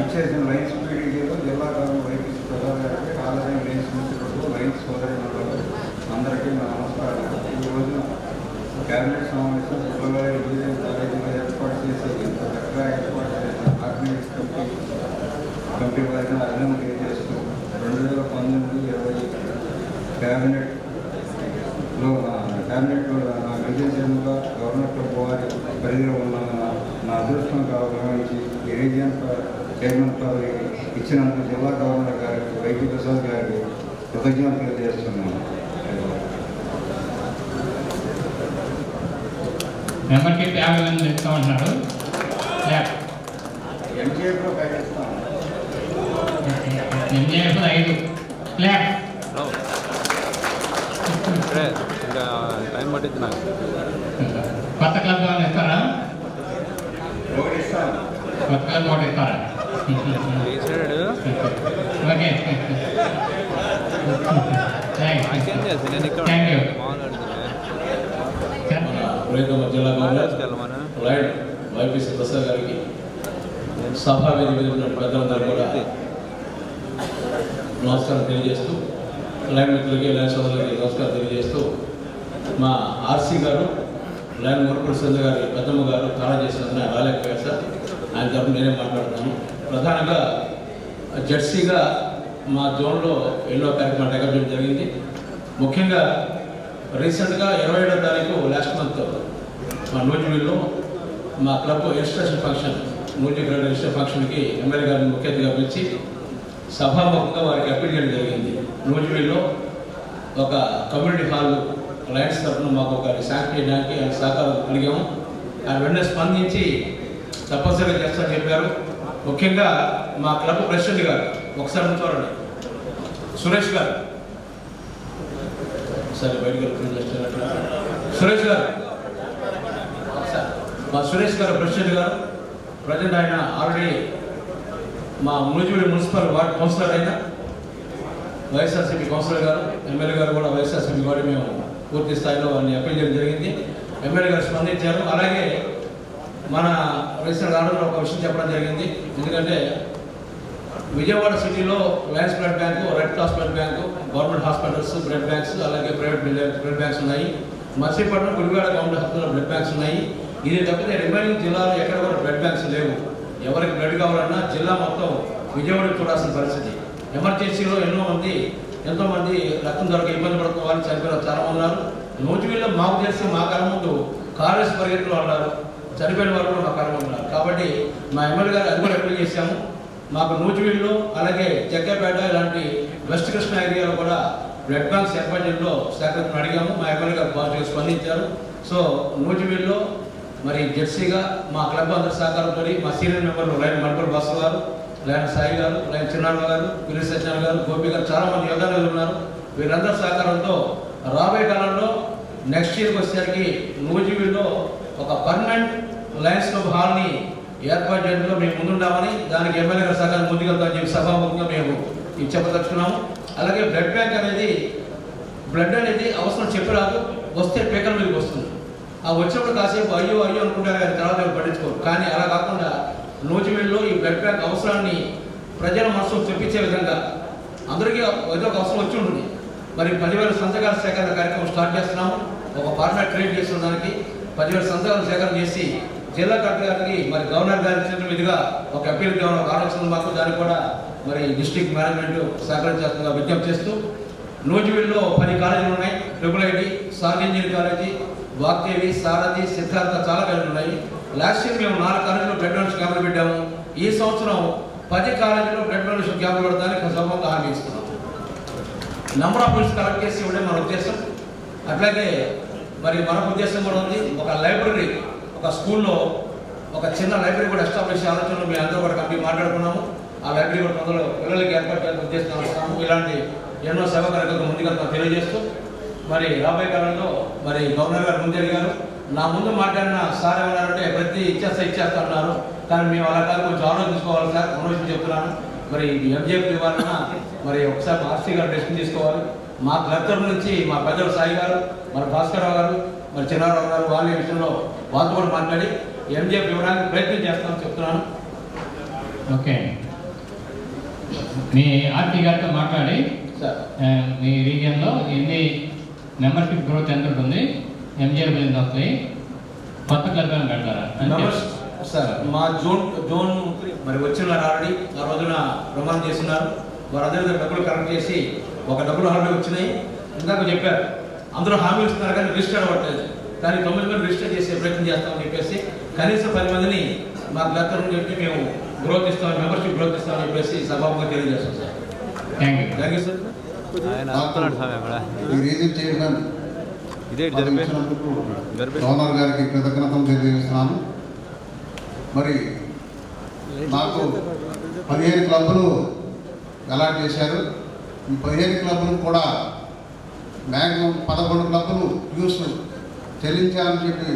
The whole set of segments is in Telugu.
ఇచ్చేసిన లైన్స్ పీడీలో జిల్లా గవర్నమెంట్ వైద్య ప్రధాన గారికి ఆలయం లైన్స్ మిత్రులకు లైన్స్ సోదరులకు అందరికీ నా నమస్కారం. ఈరోజు క్యాబినెట్ సమావేశం పిల్లల ఇంజనీరింగ్ కాలేజీలో ఏర్పాటు చేసి ఇంత చక్కగా ఏర్పాటు చేసిన ఆర్గనైజ్ కమిటీ వారిని అభినందన తెలియజేస్తూ 2019-20 క్యాబినెట్లో నా విజయసేనుగా గవర్నర్ క్లబ్ వారి పరిధిలో ఉన్న నా అదృష్టంగా భావించి ఈ రీజియన్ చైర్మన్ పదవి ఇచ్చినందుకు జిల్లా గవర్నర్ గారికి వైద్య ప్రసాద్ గారికి కృతజ్ఞతలు తెలియజేస్తున్నాను. మెంబర్కి 50 మంది ఇస్తామంటున్నాడు. ఎంజీఎఫ్లో ప్రకటిస్తాను. MJF 5 clap. ఇంకా టైం పట్టింది నాకు. కొత్త క్లబ్ వాళ్ళు ఇస్తారా? ఒకటి ఇస్తాను. కొత్త క్లబ్ ఒకటి ఇస్తారా? Okay, thank you. జిల్లా గవర్నర్ వైపీసీ ప్రసాద్ గారికి, సభా వేదిక మీద ఉన్న పెద్దలందరూ కూడా నమస్కారం తెలియజేస్తూ, ల్యాండ్ మిత్రులకి ల్యాండ్ సోదరులకి నమస్కారం తెలియజేస్తూ, మా ఆర్సీ గారు ల్యాండ్ మురప్రసాద్ గారి పెద్దమ్మ గారు చాలా చేసినందున రాలేకపోయారు సార్. ఆయన తరఫున నేనే మాట్లాడుతున్నాను. ప్రధానంగా జెర్సీగా మా జోన్లో ఎన్నో కార్యక్రమాలు టేకప్ చేయడం జరిగింది. ముఖ్యంగా రీసెంట్గా 27వ తారీఖు లాస్ట్ మంత్ మా నూజివీడులో మా club registration function, Nuzvid registration ఫంక్షన్కి ఎమ్మెల్యే గారిని ముఖ్య అతిథిగా పిలిచి సభాముఖంగా వారికి అప్పీల్ చేయడం జరిగింది. నూజివీడులో ఒక కమ్యూనిటీ హాల్ లయన్స్ తరఫున మాకు ఒక శాంక్షన్ చేయడానికి ఆయన సహకారం అడిగాము. ఆయన వెంటనే స్పందించి తప్పనిసరిగా చేస్తారని చెప్పారు. ముఖ్యంగా మా క్లబ్ ప్రెసిడెంట్ గారు, ఒకసారి చూడండి, సురేష్ గారు, సరే బయటకు సురేష్ గారు, మా సురేష్ గారు ప్రెసిడెంట్ గారు, ప్రజెంట్ ఆయన ఆల్రెడీ మా నూజివీడు మున్సిపల్ వార్డ్ కౌన్సిలర్ అయిన వైఎస్ఆర్సీపీ కౌన్సిలర్ గారు, ఎమ్మెల్యే గారు కూడా వైఎస్ఆర్సీపీ వారి మేము పూర్తి స్థాయిలో వారిని అప్పీల్ చేయడం జరిగింది. ఎమ్మెల్యే గారు స్పందించారు. అలాగే మన రీసెంట్ ఆర్డర్లో ఒక విషయం చెప్పడం జరిగింది. ఎందుకంటే విజయవాడ సిటీలో lions blood bank, red cross blood bank, government hospitals blood banks, అలాగే ప్రైవేట్ బ్లడ్ బ్యాంక్స్ ఉన్నాయి. Marsipatnam, Gudivada government hospital blood banks ఉన్నాయి. ఇది తప్పితే రిమైనింగ్ జిల్లాలో ఎక్కడ కూడా బ్లడ్ బ్యాంక్స్ లేవు. ఎవరికి బ్లడ్ కావాలన్నా జిల్లా మొత్తం విజయవాడకు చూడాల్సిన పరిస్థితి. ఎమర్జెన్సీలో ఎంతోమంది రక్తం దొరక ఇబ్బంది పడుతున్న వాళ్ళు చనిపోయిన చాలామంది ఉన్నారు. నూజివీడులో మాకు తెలిసి మా కాలం ముందు కాంగ్రెస్ పరిగెత్తులు అన్నారు, చనిపోయిన వారు కూడా మా కాలం ఉన్నారు. కాబట్టి మా ఎమ్మెల్యే గారు అది కూడా అప్పీల్ చేశాము. మాకు నూజివీడులో అలాగే జగ్గపేట ఇలాంటి వెస్ట్ కృష్ణ ఏరియాలో కూడా బ్లడ్ బ్యాంక్స్ ఏర్పాటు చేయడంలో సేకరణ అడిగాము. మా ఎమ్మెల్యే గారు బాగా స్పందించారు. సో నూజివీడులో మరి జెర్సీగా మా క్లబ్ అందరి సహకారంతో మా సీనియర్ మెంబర్లు లైన్ మల్పల్ బాసు గారు, లైన్ సాయి గారు, లైన్ చిన్నారాయణ గారు, పిల్లి సత్యనారాయణ గారు, గోపి గారు, చాలామంది యోగాలు ఉన్నారు. వీరందరి సహకారంతో రాబోయే కాలంలో నెక్స్ట్ ఇయర్కి వచ్చేసరికి నూజివీడులో ఒక పర్మనెంట్ లయన్స్ క్లబ్ హాల్ని ఏర్పాటు చేయడంలో మేము ముందుంటామని, దానికి ఎమ్మెల్యే గారి సహకారం ముందుకెళ్తామని చెప్పి సభాముఖంగా మేము చెప్పదలుచుకున్నాము. అలాగే బ్లడ్ బ్యాంక్ అనేది, బ్లడ్ అనేది అవసరం చెప్పరాదు, వస్తే పేకల మీదకి వస్తుంది. ఆ వచ్చినప్పుడు కాసేపు అయ్యో అనుకుంటారు, కానీ తర్వాత పట్టించుకోరు. కానీ అలా కాకుండా నూజివీడులో ఈ బ్లడ్ బ్యాంక్ అవసరాన్ని ప్రజల మనసులో చెప్పించే విధంగా అందరికీ ఏదో ఒక అవసరం వచ్చి ఉంటుంది. మరి 10,000 సంతకాల సేకరణ కార్యక్రమం స్టార్ట్ చేస్తున్నాము. ఒక ఫార్మాట్ క్రియేట్ చేసిన దానికి 10,000 సంతకాలు సేకరణ చేసి జిల్లా కలెక్టర్ గారికి, మరి గవర్నర్ గారి చేతుల మీదుగా ఒక అప్పీల్ కావాలి, ఒక ఆలోచన మాకు, దానికి కూడా మరి డిస్ట్రిక్ట్ మేనేజ్మెంట్ సహకరించాల్సిందిగా విజ్ఞప్తి చేస్తూ, నూజివీడులో 10 కాలేజీలు ఉన్నాయి. ట్రిపుల్ ఐటీ, సార్ ఇంజనీరింగ్ కాలేజీ, వాగ్దేవి, సారథి, సిద్ధార్థ, చాలా కాలేజీలు ఉన్నాయి. లాస్ట్ ఇయర్ మేము 4 కాలేజీలో బ్లడ్ డొనేషన్ క్యాంపులు పెట్టాము. ఈ సంవత్సరం 10 కాలేజీలో బ్లడ్ డొనేషన్ క్యాంపులు పెడతానికి సభంగా హామీ ఇస్తున్నాం. నెంబర్ ఆఫ్ బిల్స్ కలెక్ట్ చేసి ఇవ్వడే మన ఉద్దేశం. అట్లాగే మరి మరొక ఉద్దేశం కూడా ఉంది. ఒక లైబ్రరీ, ఒక స్కూల్లో ఒక చిన్న లైబ్రరీ కూడా ఎస్టాబ్లిష్ చేసే ఆలోచనలు మేము అందరూ కూడా కంపెనీ మాట్లాడుకున్నాము. ఆ లైబ్రరీ కూడా తొందరలో పిల్లలకి ఏర్పాటు చేయాలని ఉద్దేశం వస్తున్నాము. ఇలాంటి ఎన్నో సేవా కార్యక్రమాలు ముందుగా తెలియజేస్తూ, మరి రాబోయే కాలంలో మరి గవర్నర్ గారు ముందెలిగారు. నా ముందు మాట్లాడిన సార్ ఏమన్నారంటే ప్రతి ఇచ్చేస్తా అన్నారు. కానీ మేము అలా కాదు, కొంచెం ఆలోచించుకోవాలి సార్, అనుభవించి చెప్తున్నాను. మరి ఎంజేపీ ఇవ్వాలన్నా మరి ఒకసారి ఆర్సీ గారు డెసిషన్ తీసుకోవాలి. మా క్లబ్ తరఫు నుంచి మా పెద్దలు సాయి గారు, మరి భాస్కరరావు గారు, మరి చిన్నారావు గారు వాళ్ళ విషయంలో వాళ్ళతో కూడా మాట్లాడి ఎంజేపీ ఇవ్వడానికి ప్రయత్నం చేస్తామని చెప్తున్నాను. ఓకే, మీ ఆర్టీ గారితో మాట్లాడి సార్ మీ రీజియన్లో ఎన్ని మెంబర్షిప్ గ్రోత్ ఎంత ఉంటుంది, ఎంజిఎల్ ఎంత వస్తాయి, కొత్త క్లబ్ ఏమైనా పెడతారా అని మెంబర్స్ సార్ మా జోన్ మరి వచ్చిన వారు ఆల్రెడీ ఆ రోజున ప్రమాణం చేస్తున్నారు. వారందరి దగ్గర డబ్బులు కలెక్ట్ చేసి ఒక డబ్బులు ఆల్రెడీ వచ్చినాయి. ఇందాక చెప్పారు అందరూ హామీలు ఇస్తున్నారు కానీ రిజిస్టర్ అవ్వట్లేదు. కానీ 9 మంది రిజిస్టర్ చేసే ప్రయత్నం చేస్తామని చెప్పేసి కనీసం 10 మందిని మాకు లెక్కలు చెప్పి మేము గ్రోత్ ఇస్తామని, మెంబర్షిప్ గ్రోత్ ఇస్తామని చెప్పేసి సభాముఖంగా తెలియజేస్తాం sir. Thank you. Thank you sir. ఆయన ఆపుతున్నాడు స్వామి అక్కడ. ఈ రీజన్ చైర్మన్ ఇదే జరిపే గవర్నర్ గారికి కృతజ్ఞతలు తెలియజేస్తున్నాను. మరి నాకు 15 క్లబ్బులు అలాట్ చేశారు. ఈ 15 క్లబ్బులు కూడా మ్యాక్సిమం 11 క్లబ్బులు డ్యూస్ చెల్లించాలని చెప్పి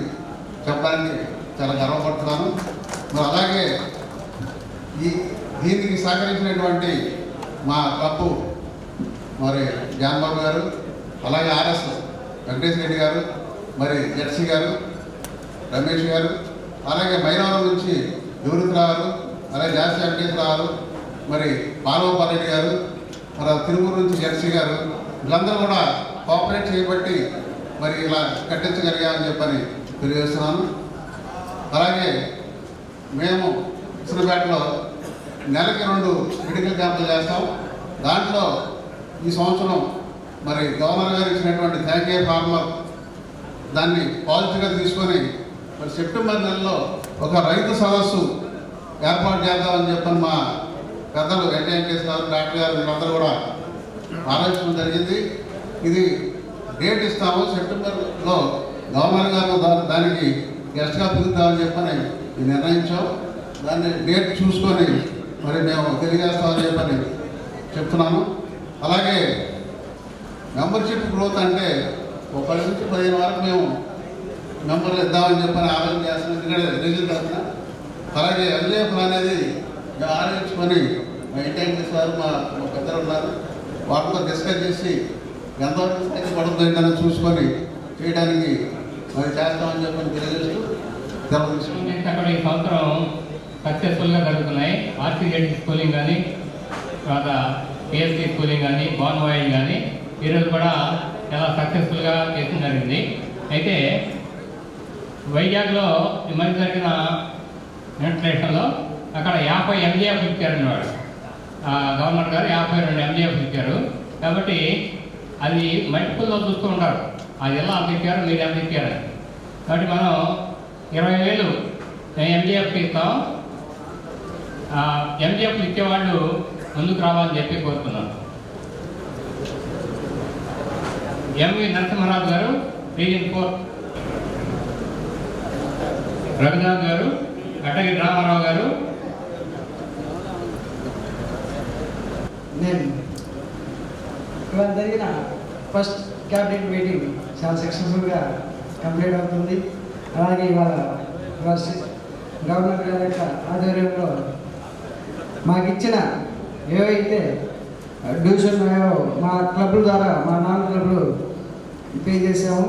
చెప్పడానికి చాలా గర్వపడుతున్నాను. మరి అలాగే దీనికి సహకరించినటువంటి మా క్లబ్బు మరి జాన్బాబు గారు, అలాగే ఆర్ఎస్ వెంకటేశ్వర రెడ్డి గారు, మరి జెర్సీ గారు, రమేష్ గారు, అలాగే మైనవరం నుంచి యువృతరావు గారు, అలాగే జాస్తి వెంకటేశ్వరరావు గారు, మరి పాలవపారెడ్డి గారు, మరి తిరుమూరు నుంచి జెర్సీ గారు, వీళ్ళందరూ కూడా కోఆపరేట్ చేయబట్టి మరి ఇలా కట్టించగలిగామని చెప్పని తెలియజేస్తున్నాను. అలాగే మేము ఇసులపేటలో నెలకి 2 మెడికల్ క్యాంపులు చేస్తాం. దాంట్లో ఈ సంవత్సరం మరి గవర్నర్ గారు ఇచ్చినటువంటి థ్యాంక్ యూ ఫార్మర్ దాన్ని పాజిటివ్గా తీసుకొని మరి సెప్టెంబర్ నెలలో ఒక రైతు సదస్సు ఏర్పాటు చేద్దామని చెప్పని మా పెద్దలు వెంకటేశ్వర డాక్టర్ గారు వీళ్ళందరూ కూడా ఆలోచించడం జరిగింది. ఇది డేట్ ఇస్తాము, సెప్టెంబర్లో గవర్నర్ గారు దానికి గెస్ట్గా పిలుద్దామని చెప్పని నిర్ణయించాం. దాన్ని డేట్ చూసుకొని మరి మేము తెలియజేస్తామని చెప్పని చెప్తున్నాను. అలాగే మెంబర్షిప్ గ్రోత్ అంటే 1 నుంచి 15 వరకు మేము మెంబర్లు ఇద్దామని చెప్పని ఆలోచన చేస్తున్నాం. ఎందుకంటే రిజల్ట్ అవుతున్నా. అలాగే ఎంజేఎఫ్ అనేది మేము ఆలోచించుకొని మెయింటైన్ చేసేవారు మా పెద్దలు ఉన్నారు. వాటితో డిస్కస్ చేసి ఎంతవరకు స్థాయికి పడుతుందని చూసుకొని చేయడానికి మరి చేస్తామని చెప్పని తెలియజేస్తూ సెలవు తీసుకుంటాం. అక్కడ ఈ సంవత్సరం సక్సెస్ఫుల్గా జరుగుతున్నాయి. ఆర్సీజెడ్ స్కూలింగ్ కానీ, తర్వాత పిఎస్సీ స్కూలింగ్ కానీ, బాన్వాయిల్ కానీ ఈరోజు కూడా చాలా సక్సెస్ఫుల్గా చేసిన జరిగింది. అయితే వైజాగ్లో ఈ మధ్య జరిగిన ఇన్స్టిట్యూషన్లో అక్కడ 50 ఎంజీఎఫ్ ఇచ్చారండి వాడు. గవర్నర్ గారు 52 ఎంజీఎఫ్ ఇచ్చారు. కాబట్టి అది మల్టిపుల్లో చూస్తూ ఉంటారు. అది ఎలా అంత ఇచ్చారు, మీరు ఎంత ఇచ్చారు. కాబట్టి మనం 20,000 ఎంజీఎఫ్ ఇస్తాం. ఎంజీఎఫ్ ఇచ్చేవాళ్ళు ముందుకు రావాలని చెప్పి కోరుతున్నాను. ఎంవి నరసింహరావు గారు, రీజన్ 4. రఘునాథ్ గారు, అట్టగిరి రామారావు గారు. నేను ఇవాళ జరిగిన ఫస్ట్ క్యాబినెట్ మీటింగ్ చాలా సక్సెస్ఫుల్గా కంప్లీట్ అవుతుంది. అలాగే ఇవాళ గవర్నర్ గారి యొక్క ఆధ్వర్యంలో మాకు ఇచ్చిన ఏవైతే డ్యూస్ ఉన్నాయో మా క్లబ్ల ద్వారా మా 4 క్లబ్లు పే చేసాము.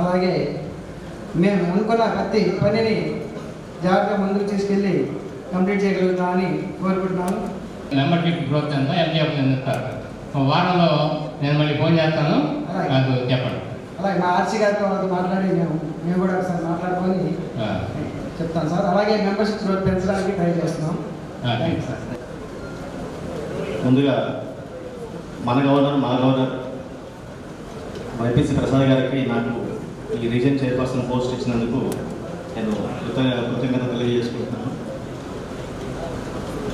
అలాగే మేము అనుకున్న ప్రతి పనిని జాగ్రత్తగా ముందుకు తీసుకెళ్ళి కంప్లీట్ చేయగలుగుతామని కోరుకుంటున్నాను. మెంబర్షిప్ గ్రోత్ ఎంత, ఎంజీఎఫ్ ఎంత ఇస్తారు. వారంలో నేను మళ్ళీ ఫోన్ చేస్తాను, నాకు చెప్పండి. అలాగే మా ఆర్సీ గారితో వాళ్ళతో మాట్లాడి మేము కూడా ఒకసారి మాట్లాడుకొని చెప్తాను సార్. అలాగే మెంబర్షిప్ గ్రోత్ పెంచడానికి ట్రై చేస్తున్నాం. Thank you sir. ముందుగా మా గవర్నర్ మన ఎంపీసీ ప్రసాద్ గారికి నాకు ఈ రీజన్ చైర్పర్సన్ పోస్ట్ ఇచ్చినందుకు నేను కృతజ్ఞత తెలియజేసుకుంటున్నాను.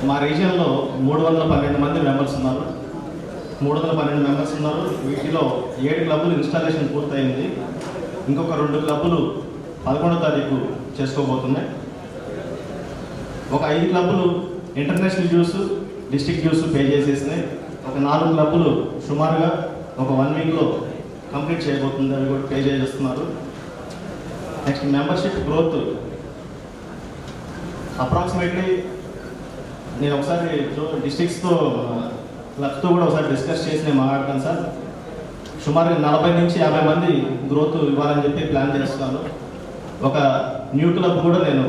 మా రీజియన్లో 312 మంది మెంబర్స్ ఉన్నారు. 312 మెంబర్స్ ఉన్నారు. వీటిలో 7 క్లబ్బులు ఇన్స్టాలేషన్ పూర్తయింది. ఇంకొక 2 క్లబ్బులు 11వ తారీఖు చేసుకోబోతున్నాయి. ఒక 5 క్లబ్బులు international dues, district dues pay చేసేసినాయి. ఒక 4 క్లబ్బులు సుమారుగా ఒక 1 వీక్లో కంప్లీట్ చేయబోతుంది, అవి కూడా పే చేస్తున్నారు. నెక్స్ట్ మెంబర్షిప్ గ్రోత్ అప్రాక్సిమేట్లీ నేను ఒకసారి డిస్ట్రిక్ట్స్తో క్లబ్స్తో కూడా ఒకసారి డిస్కస్ చేసి నేను మాట్లాడతాను సార్. సుమారుగా 40 నుంచి 50 మంది గ్రోత్ ఇవ్వాలని చెప్పి ప్లాన్ చేస్తున్నాను. ఒక న్యూ క్లబ్ కూడా నేను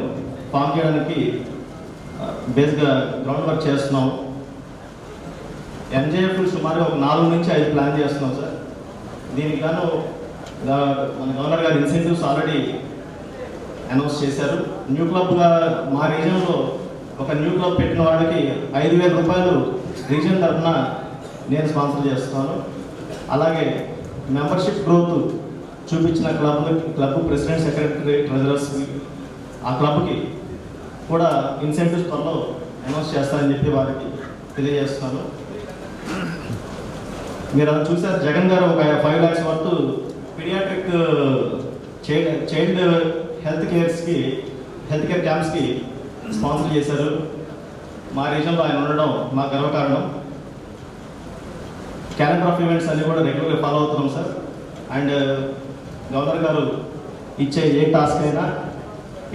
ఫామ్ చేయడానికి బేస్గా గ్రౌండ్ వర్క్ చేస్తున్నాం. ఎంజేఎఫ్ సుమారుగా ఒక 4 నుంచి 5 ప్లాన్ చేస్తున్నాం సార్. దీనికి గాను మన గవర్నర్ గారు ఇన్సెంటివ్స్ ఆల్రెడీ అనౌన్స్ చేశారు. న్యూ క్లబ్గా మా రీజియన్లో ఒక న్యూ క్లబ్ పెట్టిన వాళ్ళకి 5,000 రూపాయలు రీజియన్ తరఫున నేను స్పాన్సర్ చేస్తున్నాను. అలాగే మెంబర్షిప్ గ్రోత్ చూపించిన క్లబ్ ప్రెసిడెంట్, సెక్రటరీ, ట్రెజరర్స్ ఆ క్లబ్కి కూడా ఇన్సెంటివ్స్ త్వరలో అనౌన్స్ చేస్తారని చెప్పి వారికి తెలియజేస్తున్నాను. మీరు అది చూసారు, జగన్ గారు ఒక 5 lakhs వరకు పీడియాట్రిక్ చైల్డ్ హెల్త్ కేర్ క్యాంప్స్కి స్పాన్సర్ చేశారు. మా రీజన్లో ఆయన ఉండడం మా గర్వకారణం. క్యాలెండర్ ఆఫ్ ఈవెంట్స్ అన్ని కూడా రెగ్యులర్గా ఫాలో అవుతున్నాం సార్. అండ్ గవర్నర్ గారు ఇచ్చే ఏ టాస్క్ అయినా,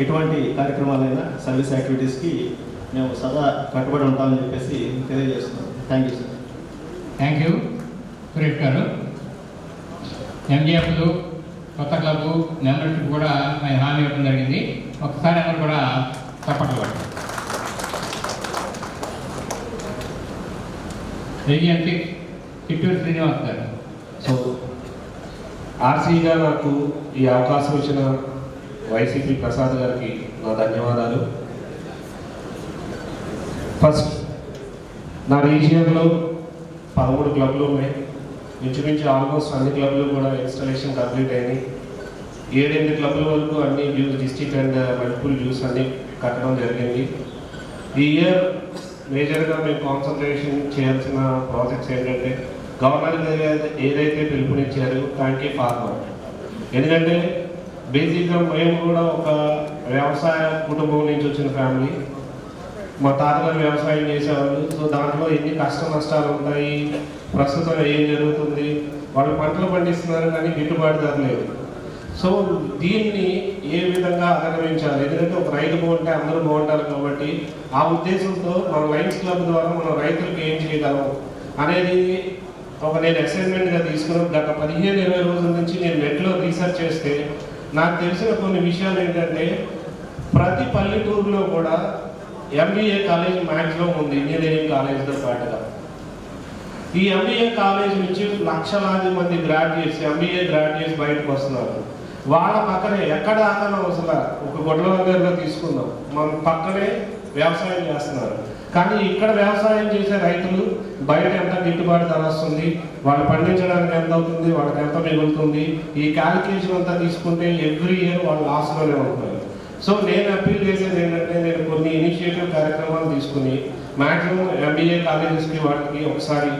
ఎటువంటి కార్యక్రమాలైనా, సర్వీస్ యాక్టివిటీస్కి మేము సదా కట్టుబడి ఉంటామని చెప్పేసి తెలియజేస్తున్నాం. Thank you sir. Thank you Suresh గారు. ఎంజీఎఫ్లు, కొత్త క్లబ్బు, మెంబర్షిప్ కూడా ఆయన హామీ ఇవ్వడం జరిగింది. ఒకసారి అందరూ కూడా చప్పట్లు పట్టారు. రీజియన్ 6 చిట్టూరు శ్రీనివాస్ గారు. సో ఆర్సీగా నాకు ఈ అవకాశం ఇచ్చిన వైసీపీ ప్రసాద్ గారికి నా ధన్యవాదాలు. ఫస్ట్, నా రీజియన్లో 13 క్లబ్లు ఉన్నాయి. ఇంచుమించు ఆల్మోస్ట్ అన్ని క్లబ్లు కూడా ఇన్స్టాలేషన్ కంప్లీట్ అయినాయి. 7-8 క్లబ్ల వరకు అన్ని dues, district and multiple dues అన్ని కట్టడం జరిగింది. ఈ ఇయర్ మేజర్గా మేము కాన్సన్ట్రేషన్ చేయాల్సిన ప్రాజెక్ట్స్ ఏంటంటే, గవర్నర్ గారు ఏదైతే పిలుపునిచ్చారో థ్యాంక్ ఫార్మర్. ఎందుకంటే బేసిక్గా మేము కూడా ఒక వ్యవసాయ కుటుంబం నుంచి వచ్చిన ఫ్యామిలీ. మా తాతగారు వ్యవసాయం చేసేవాళ్ళు. సో దాంట్లో ఎన్ని కష్ట నష్టాలు ఉంటాయి, ప్రస్తుతం ఏం జరుగుతుంది, వాళ్ళు పంటలు పండిస్తున్నారు కానీ గిట్టుబాటు ధర లేదు. సో దీన్ని ఏ విధంగా అధిగమించాలి, ఎందుకంటే ఒక రైతు బాగుంటే అందరూ బాగుంటారు కాబట్టి ఆ ఉద్దేశంతో మన లయన్స్ క్లబ్ ద్వారా మనం రైతులకు ఏం చేయగలం అనేది నేను అసైన్మెంట్గా తీసుకుని గత 15-20 రోజుల నుంచి నేను నెట్లో రీసెర్చ్ చేస్తే నాకు తెలిసిన కొన్ని విషయాలు ఏంటంటే, ప్రతి పల్లెటూరులో కూడా ఎంబీఏ కాలేజ్ మ్యాక్సిమం ఉంది, ఇంజనీరింగ్ కాలేజ్తో పాటుగా. ఈ ఎంబీఏ కాలేజ్ నుంచి లక్షలాది మంది గ్రాడ్యుయేట్స్, ఎంబీఏ గ్రాడ్యుయేట్స్ బయటకు వస్తున్నారు. వాళ్ళ పక్కనే ఎక్కడ ఆకలి అవసరం, ఒక గొడ్లవారిలో తీసుకుందాం, మన పక్కనే వ్యవసాయం చేస్తున్నారు. కానీ ఇక్కడ వ్యవసాయం చేసే రైతులు బయట ఎంత గిట్టుబాటు ధర వస్తుంది, వాళ్ళు పండించడానికి ఎంత అవుతుంది, వాళ్ళకి ఎంత మిగులుతుంది, ఈ క్యాలిక్యులేషన్ అంతా తీసుకుంటే ఎవ్రీ ఇయర్ వాళ్ళు లాస్లోనే ఉంటున్నారు. సో నేను అప్పీల్ చేసేది ఏంటంటే, నేను కొన్ని ఇనిషియేటివ్ కార్యక్రమాలు తీసుకుని మ్యాక్సిమం ఎంబీఏ కాలేజెస్కి వాటికి ఒకసారి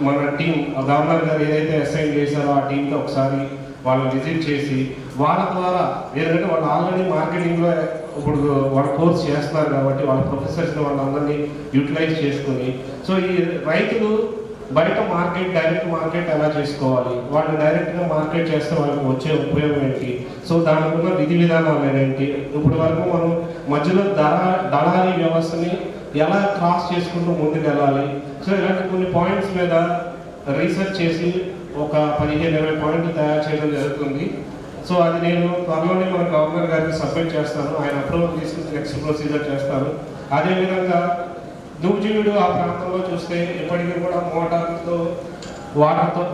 మన టీం, గవర్నర్ గారు ఏదైతే అసైన్ చేశారో ఆ టీంతో ఒకసారి వాళ్ళని విజిట్ చేసి వాళ్ళ ద్వారా, ఎందుకంటే వాళ్ళు ఆల్రెడీ మార్కెటింగ్లో ఇప్పుడు వాళ్ళ కోర్స్ చేస్తున్నారు కాబట్టి వాళ్ళ ప్రొఫెసర్స్ని వాళ్ళందరినీ యూటిలైజ్ చేసుకుని, సో ఈ రైతులు బయట మార్కెట్, డైరెక్ట్ మార్కెట్ ఎలా చేసుకోవాలి, వాళ్ళు డైరెక్ట్గా మార్కెట్ చేస్తే వాళ్ళకి వచ్చే ఉపయోగం ఏంటి, సో దానికి ఉన్న విధి విధానాలు ఏంటి, ఇప్పటి వరకు మనం మధ్యలో దళారీ వ్యవస్థని ఎలా క్రాస్ చేసుకుంటూ ముందుకు వెళ్ళాలి, సో ఇలాంటి కొన్ని పాయింట్స్ మీద రీసెర్చ్ చేసి ఒక 15-20 పాయింట్లు తయారు చేయడం జరుగుతుంది. సో అది నేను త్వరలోనే మన గవర్నర్ గారికి సబ్మిట్ చేస్తాను. ఆయన అప్రూవల్ తీసుకుని నెక్స్ట్ ప్రొసీజర్ చేస్తాను. అదేవిధంగా నూజివీడు ఆ ప్రాంతంలో చూస్తే ఇప్పటికీ కూడా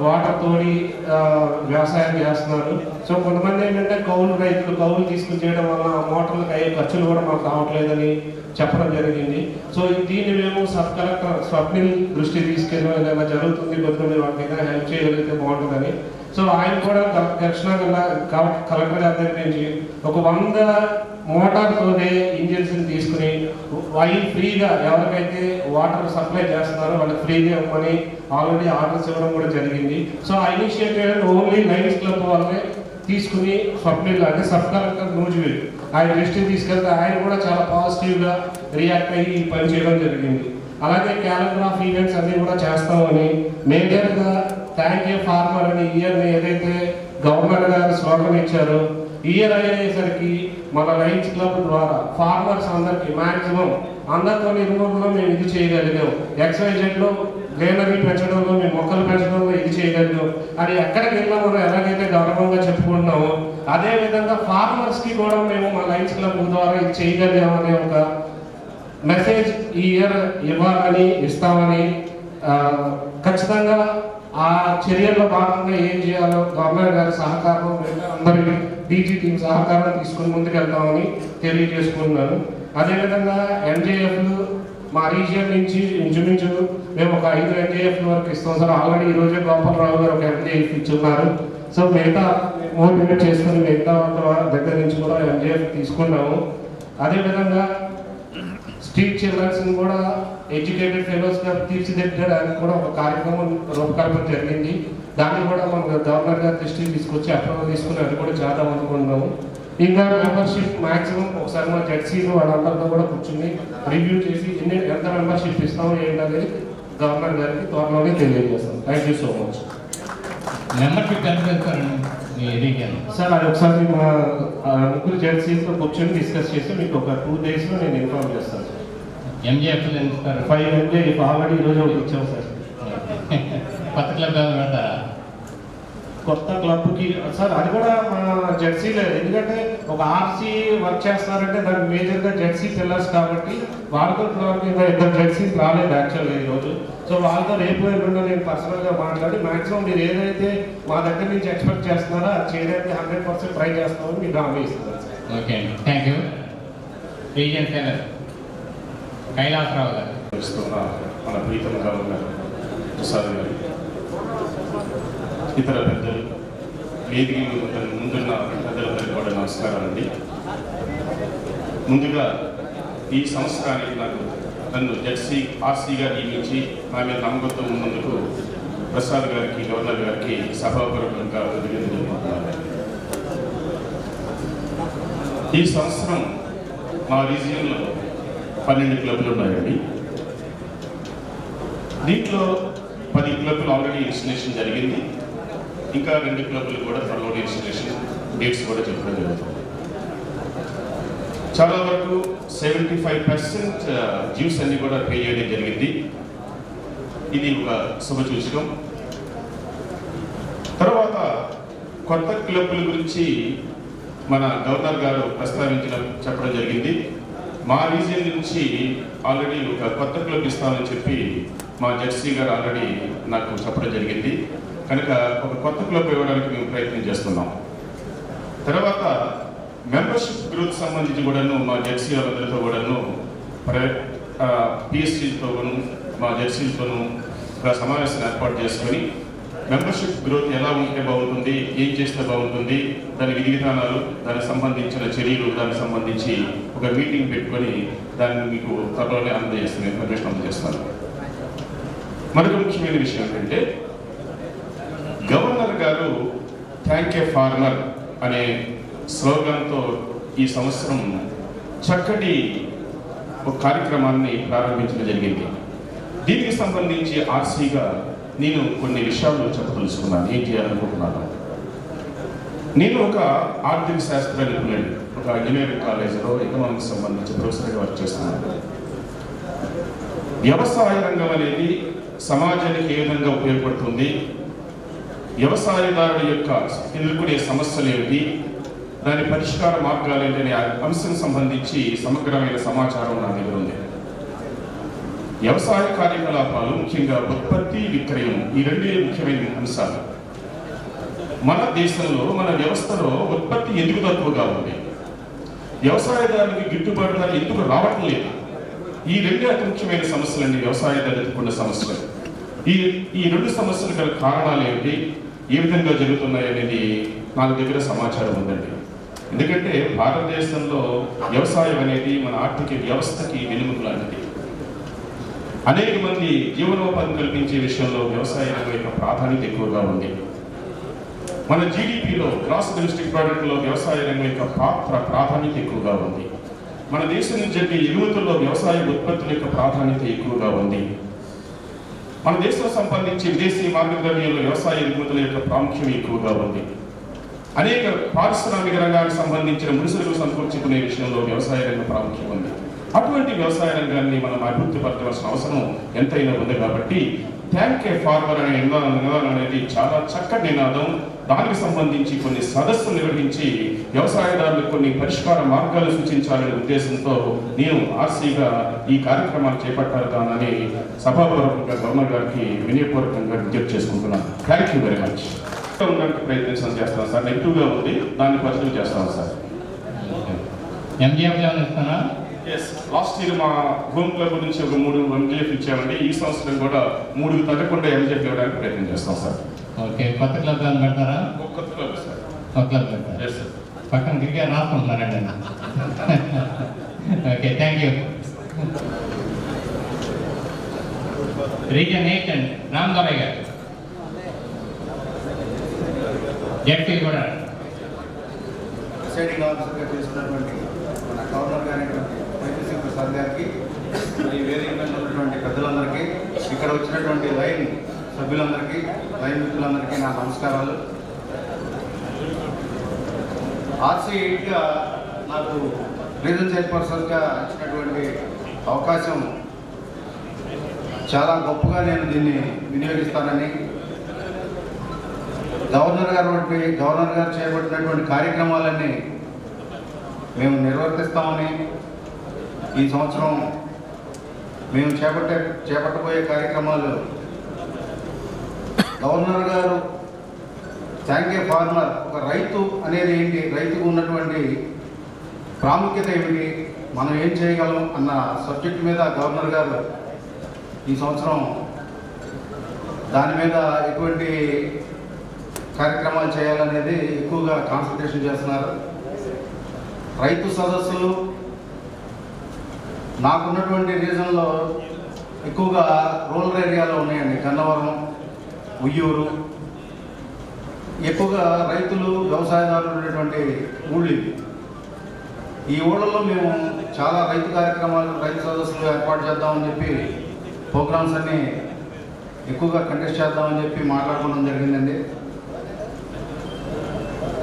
వాటర్ తోడి వ్యవసాయం చేస్తున్నారు. సో కొంతమంది ఏంటంటే కౌలు తీసుకుని చేయడం వల్ల ఆ మోటార్లకు అయ్యే ఖర్చులు కూడా మాకు రావట్లేదని చెప్పడం జరిగింది. సో దీన్ని మేము సబ్ కలెక్టర్ స్వప్నిల్ దృష్టి తీసుకెళ్ళడం ఏదైనా జరుగుతుంది, కొద్దిగా వాళ్ళకి ఏదైనా హెల్ప్ చేయగలిగితే బాగుంటుందని. సో ఆయన కూడా కృష్ణా కలెక్టర్ గారి దగ్గర నుంచి ఒక 100 మోటార్తోనే ఇంజిన్స్ని తీసుకుని అవి ఫ్రీగా ఎవరికైతే వాటర్ సప్లై చేస్తున్నారో వాళ్ళకి ఫ్రీగా ఇవ్వమని ఆల్రెడీ ఆర్డర్స్ ఇవ్వడం కూడా జరిగింది. సో ఆ ఇనిషియేటివ్ ఓన్లీ లయన్స్ క్లబ్ వాళ్ళనే తీసుకుని స్వప్నిల్ అంటే సబ్ కలెక్టర్ నూజివీడు ఆయన దృష్టికి తీసుకెళ్తే ఆయన కూడా చాలా పాజిటివ్గా రియాక్ట్ అయ్యి పని చేయడం జరిగింది. అలాగే క్యాలెండర్ ఆఫ్ ఈవెంట్స్ అన్నీ కూడా చేస్తామని, మేజర్గా థ్యాంక్ ఫార్మర్ అని ఇయర్ని ఏదైతే గవర్నర్ గారు స్లోగన్ ఇచ్చారో, ఇయర్ అయ్యేసరికి మన లయన్స్ క్లబ్ ద్వారా ఫార్మర్స్ అందరికీ మ్యాక్సిమం అందరితో నిర్మూలనలో మేము ఇది చేయగలిగాం, XYZలో గ్రీనరీ పెంచడంలో, మేము మొక్కలు పెంచడంలో ఇది చేయగలిగాం అని ఎక్కడికి వెళ్ళినా మనం ఎలాగైతే గౌరవంగా చెప్పుకుంటున్నామో అదే విధంగా ఫార్మర్స్కి కూడా మేము మా లయన్స్ క్లబ్ ద్వారా ఇది చేయగలిగామనే ఒక మెసేజ్ ఈ ఇయర్ ఇవ్వాలని ఇస్తామని ఖచ్చితంగా ఆ చర్యల్లో భాగంగా ఏం చేయాలో గవర్నర్ గారి సహకారం అందరి డీజీ టీం సహకారం తీసుకుని ముందుకెళ్తామని తెలియజేసుకుంటున్నాను. అదేవిధంగా ఎంజేఎఫ్లు మా రీజియన్ నుంచి ఇంచుమించు మేము ఒక 5 ఎంజేఎఫ్ల వరకు ఇస్తాం సార్. ఆల్రెడీ ఈరోజే గోపాలరావు గారు ఒక ఎంజేఎఫ్ ఇచ్చున్నారు. సో మిగతా మోటివేట్ చేసుకుని మిగతా వాళ్ళ దగ్గర నుంచి కూడా ఎంజేఎఫ్ తీసుకున్నాము. అదేవిధంగా స్ట్రీట్ చిల్డ్రన్స్ని కూడా ఎడ్యుకేటెడ్ ఫెలోస్గా తీర్చిదిద్దడానికి కూడా ఒక కార్యక్రమం రూపకల్పన జరిగింది. దాన్ని కూడా మనం గవర్నర్ గారి దృష్టికి తీసుకొచ్చి అప్రూవల్ తీసుకుని అది కూడా చేద్దాం అనుకుంటున్నాము. ఇంకా మెంబర్షిప్ మ్యాక్సిమం ఒకసారి మా జెడ్సీలు వాళ్ళందరితో కూడా కూర్చుని రివ్యూ చేసి ఎంత మెంబర్షిప్ ఇస్తామో ఏంటనేది గవర్నర్ గారికి త్వరలోనే తెలియజేస్తాం. Thank you so much. Membership ఎంత పెడతారండి మీ రీజియన్? సార్ అది ఒకసారి మా ముగ్గురు జెడ్సీతో కూర్చొని డిస్కస్ చేసి మీకు ఒక 2 daysలో నేను ఇన్ఫార్మ్ చేస్తాను సార్. ఎంజేఎఫ్లు ఎంత ఇస్తారు? 5 MJF ఆల్రెడీ ఈరోజు ఒకటి ఇచ్చాం సార్. కొత్త క్లబ్ ఏమైనా పెడతారా? కొత్త క్లబ్కి సార్ అది కూడా మా జెడ్సీలే. ఎందుకంటే ఒక ఆర్సీ వర్క్ చేస్తున్నారంటే దానికి మేజర్గా జెడ్సీ పిల్లర్స్ కాబట్టి వాళ్ళతో ఇంకా 2 జెడ్సీస్ రాలేదు యాక్చువల్గా ఈరోజు. సో వాళ్ళతో రేపు ఎల్లుండో నేను పర్సనల్గా మాట్లాడి మ్యాక్సిమం మీరు ఏదైతే మా దగ్గర నుంచి ఎక్స్పెక్ట్ చేస్తున్నారో అది చేయడానికి 100% ట్రై చేస్తామని మీకు హామీ ఇస్తున్నాను సార్. ఓకే అండి, thank you. Region seller Kailasa Rao గారు. మన ప్రీతం గవర్నర్ ప్రసాద్ గారు, ఇతర పెద్దలు, వేదిక ముందున్న పెద్దలందరికీ కూడా నమస్కారాలండి. ముందుగా ఈ సంవత్సరానికి నన్ను జెడ్సీ ఆర్సీగా నియమించి నా మీద నమ్మకంతో ఉన్నందుకు ప్రసాద్ గారికి, గవర్నర్ గారికి సభాపూర్వకంగా అభినందిస్తున్నాను. ఈ సంవత్సరం మా రీజియన్లో 12 క్లబ్లు ఉన్నాయండి. దీంట్లో 10 క్లబ్లు ఆల్రెడీ ఇన్స్టలేషన్ జరిగింది. ఇంకా 2 క్లబ్లు కూడా త్వరలో ఇన్స్టలేషన్ డేట్స్ కూడా చెప్పడం జరుగుతుంది. చాలా వరకు 75% డ్యూస్ అన్ని కూడా పే చేయడం జరిగింది. ఇది ఒక శుభసూచకం. తర్వాత కొత్త క్లబ్ల గురించి మన గవర్నర్ గారు చెప్పడం జరిగింది. మా రీజియన్ నుంచి ఆల్రెడీ ఒక కొత్త క్లబ్ ఇస్తామని చెప్పి మా జెడ్సీ గారు ఆల్రెడీ నాకు చెప్పడం జరిగింది. కనుక ఒక కొత్త క్లబ్ ఇవ్వడానికి మేము ప్రయత్నం చేస్తున్నాం. తర్వాత మెంబర్షిప్ గ్రోత్ సంబంధించి కూడాను మా జెడ్సీ వాళ్ళందరితో కూడాను పిఎస్సీలతోనూ మా జెడ్సీలతోనూ ఒక సమావేశం ఏర్పాటు చేసుకొని మెంబర్షిప్ గ్రోత్ ఎలా ఉంటే బాగుంటుంది, ఏం చేస్తే బాగుంటుంది, దాని విధి విధానాలు, దానికి సంబంధించిన చర్యలు, దానికి సంబంధించి ఒక మీటింగ్ పెట్టుకొని దాన్ని మీకు త్వరలోనే అందజేస్తాను, ఇన్ఫర్మేషన్ అందజేస్తాను. మరొక ముఖ్యమైన విషయం ఏంటంటే గవర్నర్ గారు థ్యాంక్ ఏ ఫార్మర్ అనే స్లోగన్తో ఈ సంవత్సరం చక్కటి ఒక కార్యక్రమాన్ని ప్రారంభించడం జరిగింది. దీనికి సంబంధించి ఆర్సీగా నేను కొన్ని విషయాలు చెప్పదలుచుకున్నాను, ఏం చేయాలనుకుంటున్నాను. నేను ఒక ఆర్థిక శాస్త్ర నిపుణుడు, ఒక ఇంజనీరింగ్ కాలేజీలో ఎకనామిక్స్ సంబంధించి ప్రొఫెసర్గా వర్క్ చేస్తున్నాను. వ్యవసాయ రంగం అనేది సమాజానికి ఏ విధంగా ఉపయోగపడుతుంది, వ్యవసాయదారుల యొక్క ఎదుర్కొనే సమస్యలు ఏమిటి, దాని పరిష్కార మార్గాలు ఏంటనే అంశం సంబంధించి సమగ్రమైన సమాచారం నా దగ్గర ఉంది. వ్యవసాయ కార్యకలాపాలు, ముఖ్యంగా ఉత్పత్తి, విక్రయం, ఈ 2 ముఖ్యమైన అంశాలు. మన దేశంలో, మన వ్యవస్థలో ఉత్పత్తి ఎందుకు తక్కువగా ఉంది, వ్యవసాయదారునికి గిట్టుబాటు ధర ఎందుకు రావటం లేదు, ఈ 2 అతి ముఖ్యమైన సమస్యలండి వ్యవసాయదారు ఎదుర్కొన్న సమస్యలు. ఈ 2 సమస్యలు గల కారణాలు ఏమిటి, ఏ విధంగా జరుగుతున్నాయి అనేది నా దగ్గర సమాచారం ఉందండి. ఎందుకంటే భారతదేశంలో వ్యవసాయం అనేది మన ఆర్థిక వ్యవస్థకి వెన్నెముక లాంటిది. అనేక మంది జీవనోపాధి కల్పించే విషయంలో వ్యవసాయ రంగం యొక్క ప్రాధాన్యత ఎక్కువగా ఉంది. మన జీడిపిలో, గ్రాస్ డొమెస్టిక్ ప్రోడక్ట్లో వ్యవసాయ రంగం యొక్క ప్రాధాన్యత ఎక్కువగా ఉంది. మన దేశం నుంచి జరిగే ఎగుమతుల్లో వ్యవసాయ ఉత్పత్తుల యొక్క ప్రాధాన్యత ఎక్కువగా ఉంది. మన దేశం సంపాదించే విదేశీ మార్గద్రవ్యంలో వ్యవసాయ ఎగుమతుల యొక్క ప్రాముఖ్యం ఎక్కువగా ఉంది. అనేక పారిశ్రామిక రంగానికి సంబంధించిన ముడిసరుకులు సమకూర్చుకునే విషయంలో వ్యవసాయ రంగం ప్రాముఖ్యం ఉంది. అటువంటి వ్యవసాయ రంగాన్ని మనం అభివృద్ధి పరచవలసిన అవసరం ఎంతైనా ఉంది. కాబట్టి థ్యాంక్ ఏ ఫార్మర్ అనే నినాదం అనేది చాలా చక్కటి నినాదం. దానికి సంబంధించి కొన్ని సదస్సులు నిర్వహించి వ్యవసాయదారులకు కొన్ని పరిష్కార మార్గాలు సూచించాలనే ఉద్దేశంతో నేను ఆర్సీగా ఈ కార్యక్రమాలు చేపట్టాలని సభాపూర్వకంగా గవర్నర్ గారికి వినయపూర్వకంగా విజ్ఞప్తి చేసుకుంటున్నాను. Thank you very much. ఉండడానికి ప్రయత్నం చేస్తాను సార్. నెగిటివ్గా ఉంది, దాన్ని పరిశీలన చేస్తాను సార్. ఎంజిఎఫ్ ఇస్తానా? ఎస్, లాస్ట్ ఇయర్ మా హోమ్ క్లబ్ నుంచి ఒక 3 MGF ఇచ్చామండి. ఈ సంవత్సరం కూడా 3 తగ్గకుండా MGF ఇవ్వడానికి ప్రయత్నం చేస్తాం సార్. ఓకే, కొత్త క్లబ్ ఏమైనా పెడతారా? ఒక కొత్త క్లబ్ సార్. ఒక క్లబ్ పెడతారా? Yes sir. పక్కన క్రికెట్ రాసుకుంటున్నారండి. Okay, thank you. రీజన్ 8 అండి, రామదొరయ్య గారు. జడ్పీ కూడా ప్రిసైడింగ్ ఆఫీసర్గా చేస్తున్నటువంటి మన గవర్నర్ గారైనటువంటి వైఎస్ఆర్ ప్రసాద్ గారికి, ఈ వేదిక మీద ఉన్నటువంటి పెద్దలందరికీ, ఇక్కడ వచ్చినటువంటి లైన్ సభ్యులందరికీ, లైన్ మిత్రులందరికీ నా నమస్కారాలు. RC8గా నాకు రీజనల్ చైర్పర్సన్గా ఇచ్చినటువంటి అవకాశం చాలా గొప్పగా నేను దీన్ని వినియోగిస్తానని, గవర్నర్ గారు చేపట్టినటువంటి కార్యక్రమాలన్నీ మేము నిర్వర్తిస్తామని, ఈ సంవత్సరం మేము చేపట్టబోయే కార్యక్రమాలు గవర్నర్ గారు థ్యాంక్ ఏ ఫార్మర్, ఒక రైతు అనేది ఏంటి, రైతుకు ఉన్నటువంటి ప్రాముఖ్యత ఏమిటి, మనం ఏం చేయగలం అన్న సబ్జెక్ట్ మీద గవర్నర్ గారు ఈ సంవత్సరం దాని మీద ఎటువంటి కార్యక్రమాలు చేయాలనేది ఎక్కువగా కాన్సన్ట్రేషన్ చేస్తున్నారు. రైతు సదస్సులు నాకున్నటువంటి రీజన్లో ఎక్కువగా రూరల్ ఏరియాలో ఉన్నాయండి. గన్నవరం, ఉయ్యూరు, ఎక్కువగా రైతులు, వ్యవసాయదారులు ఉన్నటువంటి ఊళ్ళు ఇవి. ఈ ఊళ్ళలో మేము చాలా రైతు కార్యక్రమాలు, రైతు సదస్సులు ఏర్పాటు చేద్దామని చెప్పి ప్రోగ్రామ్స్ అన్నీ ఎక్కువగా కంటెస్ట్ చేద్దామని చెప్పి మాట్లాడుకోవడం జరిగిందండి.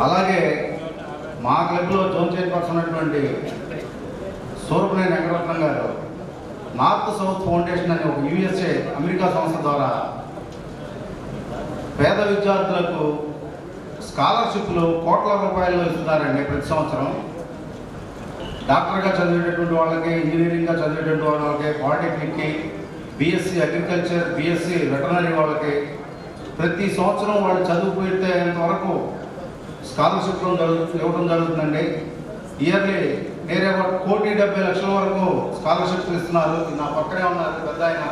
అలాగే మా క్లబ్లో జోన్ చైర్పర్సన్ ఉన్నటువంటి సూరపనేని వెంకటరత్నం గారు నార్త్ సౌత్ ఫౌండేషన్ అనే ఒక USA అమెరికా సంస్థ ద్వారా పేద విద్యార్థులకు స్కాలర్షిప్లు కోట్ల రూపాయలు ఇస్తున్నారండి ప్రతి సంవత్సరం. డాక్టర్గా చదివేటటువంటి వాళ్ళకి, ఇంజనీరింగ్గా చదివేటటువంటి వాళ్ళకి, పాలిటెక్నిక్కి, BSc అగ్రికల్చర్, BSc వెటర్నరీ వాళ్ళకి ప్రతి సంవత్సరం వాళ్ళు చదువుకునేంత వరకు స్కాలర్షిప్లు ఇవ్వడం జరుగుతుందండి. ఇయర్లీ నేరే 1,70,00,000 వరకు స్కాలర్షిప్లు ఇస్తున్నారు. నా పక్కనే ఉన్నారు పెద్ద ఆయన,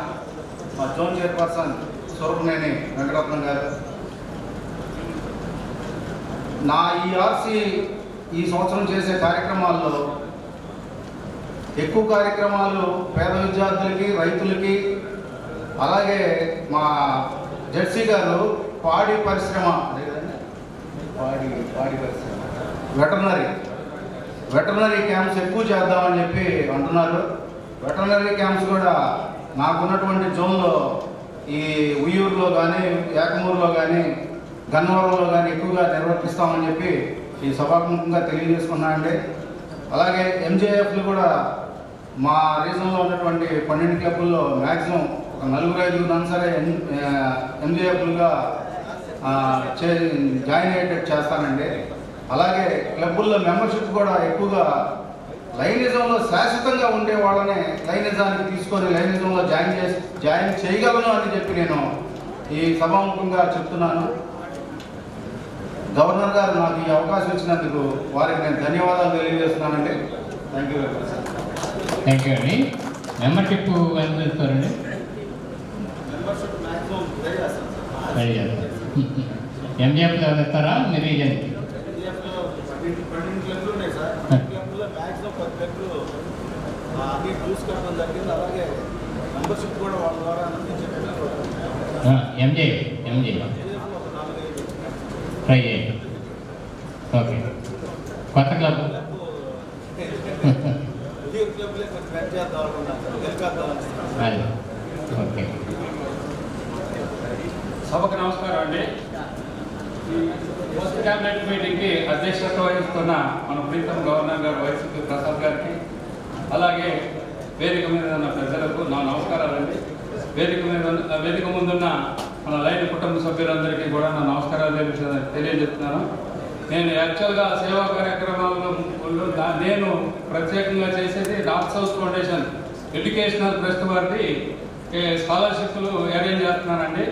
మా జోన్ చైర్పర్సన్ సూరపనేని వెంకటరత్నం గారు. నా ఈ RC ఈ సంవత్సరం చేసే కార్యక్రమాల్లో ఎక్కువ కార్యక్రమాలు పేద విద్యార్థులకి, రైతులకి, అలాగే మా జెడ్సీ గారు పాడి పరిశ్రమ, వెటర్నరీ క్యాంప్స్ ఎక్కువ చేద్దామని చెప్పి అంటున్నారు. వెటర్నరీ క్యాంప్స్ కూడా నాకున్నటువంటి జోన్లో ఈ ఉయ్యూరులో కానీ, ఏకమూరులో కానీ, గన్నవరంలో కానీ ఎక్కువగా నిర్వర్తిస్తామని చెప్పి ఈ సభాముఖంగా తెలియజేసుకున్నానండి. అలాగే MJFలు కూడా మా రీజన్లో ఉన్నటువంటి 12 క్లబ్బుల్లో మ్యాక్సిమం ఒక 4-5 సరే MJFలుగా జాయిన్ అయ్యేటట్టు చేస్తానండి. అలాగే క్లబ్బుల్లో మెంబర్షిప్ కూడా ఎక్కువగా లైనిజంలో శాశ్వతంగా ఉండే వాళ్ళని లైనిజానికి తీసుకొని లైనిజంలో జాయిన్ చేయగలను అని చెప్పి నేను ఈ సభాముఖంగా చెప్తున్నాను. గవర్నర్ గారు నాకు ఈ అవకాశం ఇచ్చినందుకు వారికి నేను ధన్యవాదాలు తెలియజేస్తున్నానండి. Thank you very much. Thank you అండి. మెంబర్షిప్ ఎంత ఇస్తారండి? రెడీ చేస్తారు. MJFలో ఏమైనా ఇస్తారా మీరు? రీజన్కి MJ ట్రై చేయండి. ఓకే, కొత్త క్లబ్ అది ఓకే. సభకు నమస్కారం అండి. పోస్ట్ క్యాబినెట్ మీటింగ్కి అధ్యక్షత వహిస్తున్న మన ప్రీతం గవర్నర్ గారు వైఎస్ఆర్ ప్రసాద్ గారికి, అలాగే వేదిక మీద ఉన్న పెద్దలకు నా నమస్కారాలండి. వేదిక ముందున్న మన లైన్ కుటుంబ సభ్యులందరికీ కూడా నా నమస్కారాలు తెలియజేస్తున్నాను. నేను యాక్చువల్గా సేవా కార్యక్రమాల్లో నేను ప్రత్యేకంగా చేసేది north south foundation educational trust వారిది స్కాలర్షిప్లు అరేంజ్ చేస్తున్నానండి.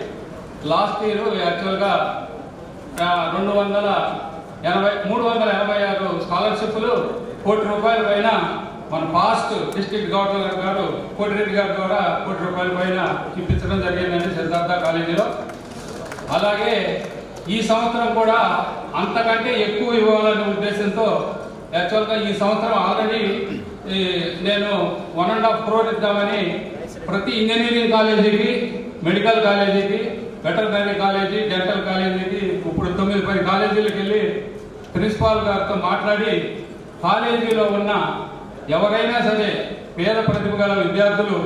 లాస్ట్ ఇయర్ యాక్చువల్గా 386 స్కాలర్షిప్లు ₹1 కోటి పైన మన పాస్ట్ డిస్ట్రిక్ట్ గవర్నర్ గారు కోటిరెడ్డి గారి ద్వారా ₹1 కోటి పైన ఇప్పించడం జరిగిందండి సిద్ధార్థ కాలేజీలో. అలాగే ఈ సంవత్సరం కూడా అంతకంటే ఎక్కువ ఇవ్వాలనే ఉద్దేశంతో యాక్చువల్గా ఈ సంవత్సరం ఆల్రెడీ నేను 1.5 crore ఇద్దామని ప్రతి ఇంజనీరింగ్ కాలేజీకి, మెడికల్ కాలేజీకి, వెటర్నరీ కాలేజీ, డెంటల్ కాలేజీకి ఇప్పుడు 9-10 కాలేజీలకు వెళ్ళి ప్రిన్సిపాల్ గారితో మాట్లాడి కాలేజీలో ఉన్న ఎవరైనా సరే పేద ప్రతిభ గల విద్యార్థులు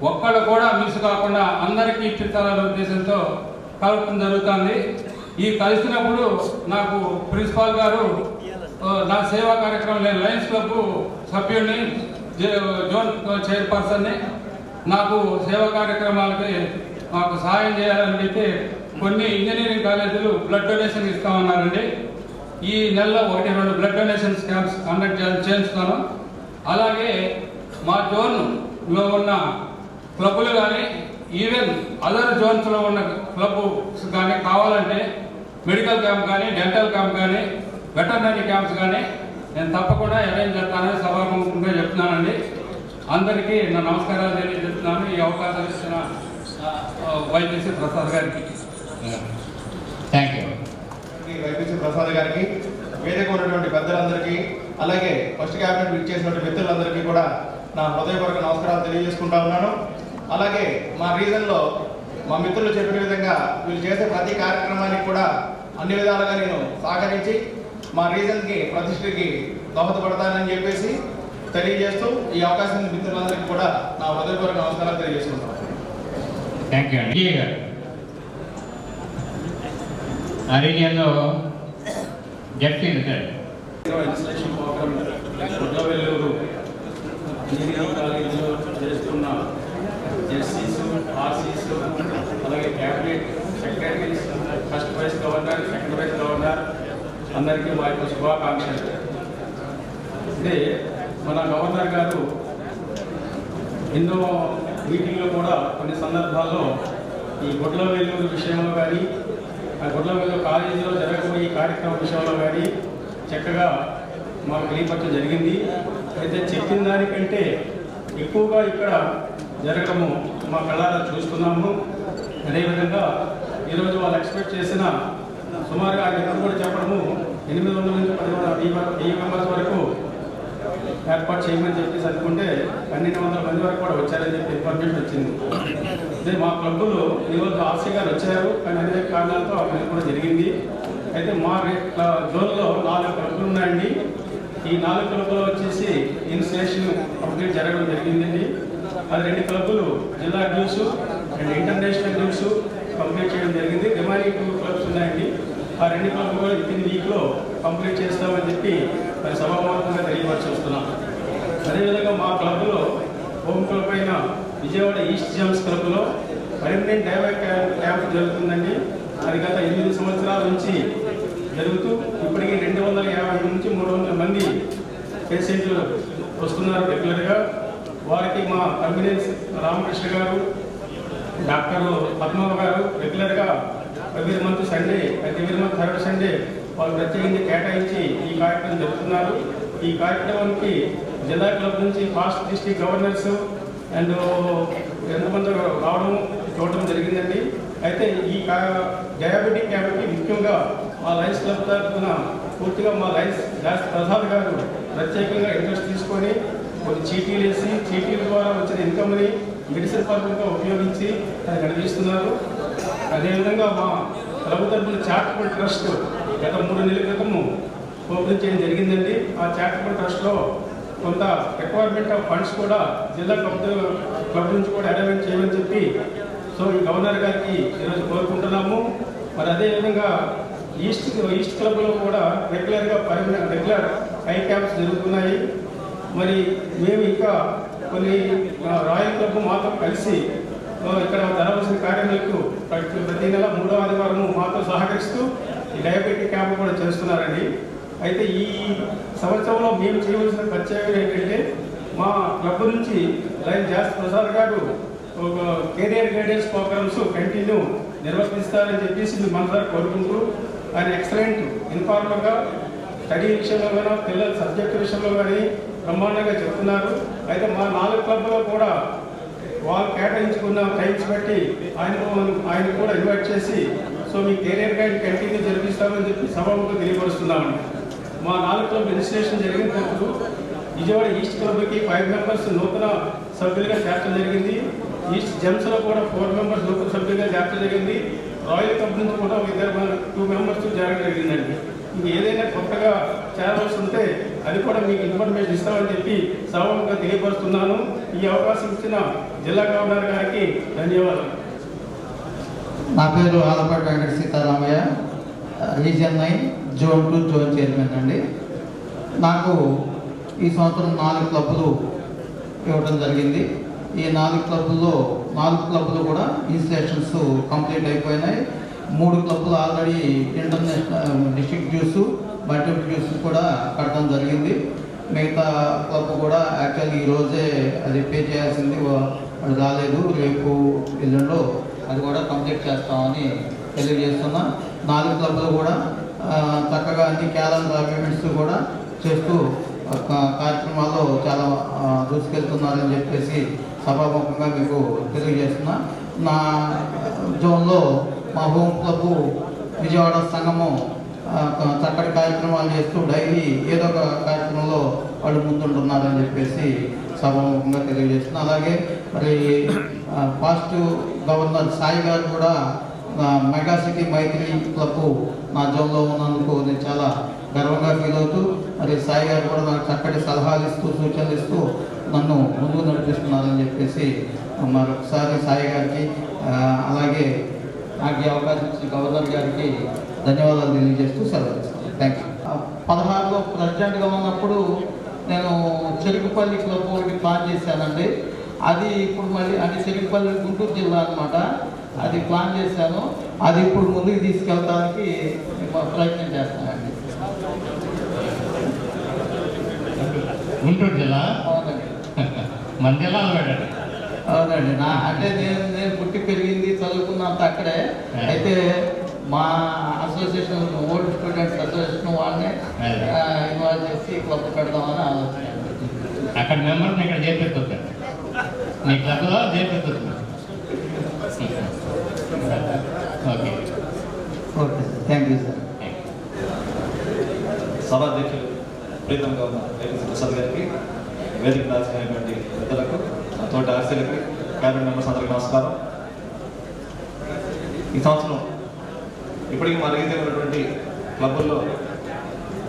ఒక్కళ్ళు కూడా మిస్ కాకుండా అందరికీ ఇప్పించాలనే ఉద్దేశంతో కలపడం జరుగుతుంది. ఈ కలిసినప్పుడు నాకు ప్రిన్సిపాల్ గారు నా సేవా కార్యక్రమం నేను లయన్స్ క్లబ్ సభ్యుడిని, జోన్ చైర్పర్సన్ని, నాకు సేవా కార్యక్రమాలకి మాకు సహాయం చేయాలని చెప్పి కొన్ని ఇంజనీరింగ్ కాలేజీలు బ్లడ్ డొనేషన్ ఇస్తామన్నారండి. ఈ నెలలో 1-2 బ్లడ్ డొనేషన్ క్యాంప్స్ కండక్ట్ చేస్తున్నాను. అలాగే మా జోన్లో ఉన్న క్లబ్బులు కానీ ఈవెన్ అదర్ జోన్స్లో ఉన్న క్లబ్స్ కానీ కావాలంటే మెడికల్ క్యాంప్ కానీ, డెంటల్ క్యాంప్ కానీ, వెటర్నరీ క్యాంప్స్ కానీ నేను తప్పకుండా అరేంజ్ చేస్తానని సభాముఖంగా చెప్తున్నానండి. అందరికీ నా నమస్కారాలు తెలియజేస్తున్నాను. ఈ అవకాశం ఇచ్చిన వైపీసీ ప్రసాద్ గారికి థ్యాంక్ యూ. వైపీసీ ప్రసాద్ గారికి, వేదిక ఉన్నటువంటి పెద్దలందరికీ, అలాగే ఫస్ట్ క్యాబినెట్ విక్ చేసినటువంటి మిత్రులందరికీ కూడా నా హృదయపూర్వక నమస్కారాలు తెలియజేసుకుంటా ఉన్నాను. అలాగే మా రీజన్లో మా మిత్రులు చెప్పిన విధంగా వీళ్ళు చేసే ప్రతి కార్యక్రమానికి కూడా అన్ని విధాలుగా నేను సహకరించి మా రీజన్కి ప్రతిష్టకి దోహదపడతానని చెప్పేసి తెలియజేస్తూ ఈ అవకాశం మిత్రులందరికీ కూడా నా హృదయపూర్వక నమస్కారాలు తెలియజేసుకుంటాను. థ్యాంక్ యూ అండి. ఆ రీజియన్లో ZP institution program Gudlavalleru engineering కాలేజీలో చేస్తున్న జెడ్సీస్, ఆర్సీస్, అలాగే cabinet secretaries, first vice governor, second vice governor అందరికీ మా యొక్క శుభాకాంక్షలు. అంటే మన గవర్నర్ గారు ఎన్నో మీటింగ్లో కూడా కొన్ని సందర్భాల్లో ఈ గుడ్లవెల్లూరు విషయంలో కానీ, ఆ గుడ్లవెల్లూరు కాలేజీలో జరగబోయే కార్యక్రమం విషయంలో కానీ చక్కగా మాకు తెలియపరచడం జరిగింది. అయితే చెప్పిన దానికంటే ఎక్కువగా ఇక్కడ జరగడము మా కళ్ళారా చూస్తున్నాము. అదేవిధంగా ఈరోజు వాళ్ళు ఎక్స్పెక్ట్ చేసిన సుమారుగా ఇక్కడ కూడా చెప్పడము 800 నుంచి 10 మెంబర్స్ వరకు ఏర్పాటు చేయమని చెప్పేసి అనుకుంటే 1200 మంది వరకు కూడా వచ్చారని చెప్పి ఇన్ఫర్మేషన్ వచ్చింది. అదే మా క్లబ్బులు ఈరోజు ఆర్సీ గారు వచ్చారు, కానీ అనేక కారణాలతో అది కూడా జరిగింది. అయితే మా జోన్లో 4 క్లబ్బులు ఉన్నాయండి. ఈ 4 క్లబ్బులు వచ్చేసి ఇన్స్టేషన్ కంప్లీట్ జరగడం జరిగిందండి. అది 2 క్లబ్బులు జిల్లా dues and international dues complete చేయడం జరిగింది. రిమైనింగ్ 2 క్లబ్స్ ఉన్నాయండి. ఆ 2 క్లబ్లు కూడా విత్ ఇన్ వీక్లో కంప్లీట్ చేస్తామని చెప్పి మరి సభాముఖంగా తెలియపరుస్తున్నాం. అదేవిధంగా మా క్లబ్లో హోమ్ క్లబ్ అయిన విజయవాడ ఈస్ట్ జమ్స్ క్లబ్లో పర్మనెంట్ డైవర్ట్ క్యాంప్ జరుగుతుందండి. అది గత 8 సంవత్సరాల నుంచి జరుగుతూ ఇప్పటికీ 250 నుంచి 300 మంది పేషెంట్లు వస్తున్నారు రెగ్యులర్గా. వారికి మా కన్వీనెన్స్ రామకృష్ణ గారు, డాక్టర్ పద్మవ గారు రెగ్యులర్గా every month Sunday, every month third Sunday వాళ్ళు ప్రత్యేకించి కేటాయించి ఈ కార్యక్రమం జరుపుతున్నారు. ఈ కార్యక్రమానికి జిల్లా క్లబ్ నుంచి ఫాస్ట్ డిస్ట్రిక్ట్ గవర్నర్స్ అండ్ ఎంతమంది రావడం చూడడం జరిగిందండి. అయితే ఈ డయాబెటిక్ క్యాంప్కి ముఖ్యంగా మా లయన్స్ క్లబ్ తరఫున పూర్తిగా మా లయన్స్ ప్రసాద్ గారు ప్రత్యేకంగా ఇంట్రెస్ట్ తీసుకొని కొన్ని చీటీలు వేసి చీటీల ద్వారా వచ్చిన ఇన్కమ్ని మెడిసిన్ పరంగా ఉపయోగించి అది నడిపిస్తున్నారు. అదేవిధంగా మా క్లబ్ తరఫున చారిటబుల్ ట్రస్ట్ గత 3 నెలల క్రితము ఓపెన్ చేయడం జరిగిందండి. ఆ చారిటబుల్ ట్రస్ట్లో కొంత రిక్వైర్మెంట్ ఆఫ్ ఫండ్స్ కూడా జిల్లా క్లబ్ నుంచి కూడా అరేంజ్ చేయమని చెప్పి సో ఈ గవర్నర్ గారికి ఈరోజు కోరుకుంటున్నాము. మరి అదేవిధంగా ఈస్ట్ క్లబ్లో కూడా రెగ్యులర్ హై క్యాంప్స్ జరుగుతున్నాయి. మరి మేము ఇంకా కొన్ని రాయల్ క్లబ్ మాతో కలిసి ఇక్కడ జరగవలసిన కార్యక్రమాలకు ప్రతి నెల 3వ ఆదివారం మాతో సహకరిస్తూ ఈ డయాబెటిక్ క్యాంప్ కూడా చేస్తున్నారండి. అయితే ఈ సంవత్సరంలో మేము చేయవలసిన ప్రత్యేకత ఏంటంటే మా క్లబ్ నుంచి లైన్ జాస్ ప్రసాద్ గారు ఒక కెరియర్ గైడెన్స్ ప్రోగ్రామ్స్ కంటిన్యూ నిర్వర్తిస్తారని చెప్పేసి మీ మనసారి కోరుకుంటూ ఆయన ఎక్సలెంట్ ఇన్ఫార్మర్గా స్టడీ విషయంలో కానీ పిల్లల సబ్జెక్ట్ విషయంలో కానీ బ్రహ్మాండంగా చెప్తున్నారు. అయితే మా 4 క్లబ్లో కూడా వాళ్ళు కేటాయించుకున్న టైమ్స్ బట్టి ఆయన కూడా ఇన్వైట్ చేసి సో మీ కెరియర్ గైడ్ కంటిన్యూ జరిపిస్తామని చెప్పి సభకు తెలియపరుస్తున్నామండి. మా 4 క్లబ్ రిజిస్ట్రేషన్ జరిగినప్పుడు విజయవాడ ఈస్ట్ క్లబ్కి 5 మెంబర్స్ నూతన సభ్యులుగా చేర్చడం జరిగింది. ఈస్ట్ జెమ్స్లో కూడా 4 మెంబర్స్ నూతన సభ్యులుగా చేర్చడం జరిగింది. రాయల్ క్లబ్ నుంచి కూడా 2 మెంబర్స్ చేరడం జరిగిందండి. ఇంక ఏదైనా కొత్తగా చేరవలసి ఉంటే అది కూడా మీకు ఇన్ఫర్మేషన్ ఇస్తామని చెప్పి సభగా తెలియపరుస్తున్నాను. ఈ అవకాశం ఇచ్చిన జిల్లా గవర్నర్ గారికి ధన్యవాదాలు. నా పేరు Alapati Venkata Sitaramayya, region 9 zone 2 zone chairman అండి. నాకు ఈ సంవత్సరం 4 క్లబ్లు ఇవ్వడం జరిగింది. ఈ 4 క్లబ్లు కూడా ఇన్స్టలేషన్స్ కంప్లీట్ అయిపోయినాయి. 3 క్లబ్లు already international district dues multiple dues కూడా కట్టడం జరిగింది. మిగతా క్లబ్ కూడా యాక్చువల్లీ ఈరోజే అది పే చేయాల్సింది, అది రాలేదు. రేపు ఎల్లుండో అది కూడా కంప్లీట్ చేస్తామని తెలియజేస్తున్నా. 4 క్లబ్లు కూడా చక్కగా అన్ని క్యాలెండర్ అగ్రిమెంట్స్ కూడా చేస్తూ కార్యక్రమాల్లో చాలా దూసుకెళ్తున్నారని చెప్పేసి సభాముఖంగా మీకు తెలియజేస్తున్నా. నా జోన్లో మా హోమ్ క్లబ్ విజయవాడ సంఘము చక్కటి కార్యక్రమాలు చేస్తూ డైలీ ఏదో ఒక కార్యక్రమంలో వాళ్ళు ముందుంటున్నారని చెప్పేసి సభాముఖంగా తెలియజేస్తున్నా. అలాగే మరి పాస్ట్ గవర్నర్ సాయి గారు కూడా మెగా సిటీ మైత్రి క్లబ్ నా జోన్లో ఉన్నందుకు నేను చాలా గర్వంగా ఫీల్ అవుతూ మరి సాయి గారు కూడా నాకు చక్కటి సలహాలు ఇస్తూ సూచనలు ఇస్తూ నన్ను ముందుకు నడిపిస్తున్నారని చెప్పేసి మరొకసారి సాయి గారికి అలాగే నాకు ఈ అవకాశం ఇచ్చిన గవర్నర్ గారికి ధన్యవాదాలు తెలియజేస్తూ సెలవు. Thank you. 16లో ప్రెసిడెంట్గా ఉన్నప్పుడు నేను చెరుకుపల్లి క్లబ్ ఒకటి ప్లాన్ చేశానండి. అది ఇప్పుడు మళ్ళీ అది చెరుకుపల్లి గుంటూరు జిల్లా అనమాట. అది ప్లాన్ చేశాను. అది ఇప్పుడు ముందుకు తీసుకెళ్ళడానికి ప్రయత్నం చేస్తానండి. గుంటూరు జిల్లా? అవునండి. మన జిల్లాలో పెట్టండి. అవునండి. అంటే నేను పుట్టి పెరిగింది చదువుకున్నంత అక్కడే. అయితే మా అసోసియేషన్ ఓల్డ్ స్టూడెంట్స్ అసోసియేషన్ వాళ్ళనే ఇన్వాల్వ్ చేసి క్లబ్ పెడదామని ఆలోచన. అక్కడ మెంబర్ని ఇక్కడ చేపెడుతుంది, మీ క్లబ్లో చేపెడుతుంది. Okay okay, thank you sir. సభాధ్యక్షులు ప్రీతం గవర్నర్ ప్రసాద్ గారికి, వేదిక రాసినటువంటి పెద్దలకు, తోటి ఆర్సీలకి, క్యాబినెట్ మెంబర్స్ అందరికీ నమస్కారం. ఈ సంవత్సరం ఇప్పటికీ మా రీతిలో ఉన్నటువంటి క్లబ్బుల్లో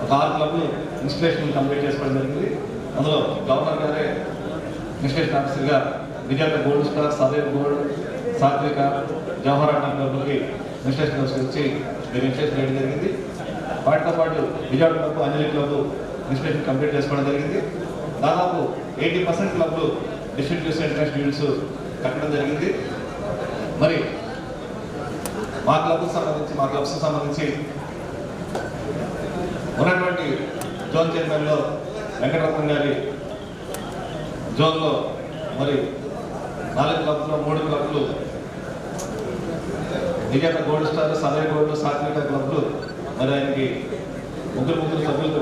ఒక 6 క్లబ్లు ఇన్స్టలేషన్ కంప్లీట్ చేసుకోవడం జరిగింది. అందులో గవర్నర్ గారే ఇన్స్టలేషన్ ఆఫీసర్గా Vijayawada gold star, Sadaiv gold, సాత్విక, జవహర్ అన్న క్లబ్లకి ఇన్స్టలేషన్ వచ్చి మీరు ఇన్స్టలేషన్ చేయడం జరిగింది. వాటితో పాటు విజయవాడ క్లబ్, అంజలి క్లబ్ ఇన్స్టలేషన్ కంప్లీట్ చేసుకోవడం జరిగింది. దాదాపు 80% క్లబ్లు డిస్ట్రిక్ట్ డ్యూస్ ఇంటర్నేషనల్ డ్యూస్ కట్టడం జరిగింది. మరి మా క్లబ్కి సంబంధించి ఉన్నటువంటి జోన్ చైర్మన్లో వెంకటరత్నం గారి జోన్లో మరి 4 క్లబ్లో 3 క్లబ్లు Vijayawada gold star, Sadaiv gold, సాత్విక క్లబ్లు మరి ఆయనకి 3 సభ్యులు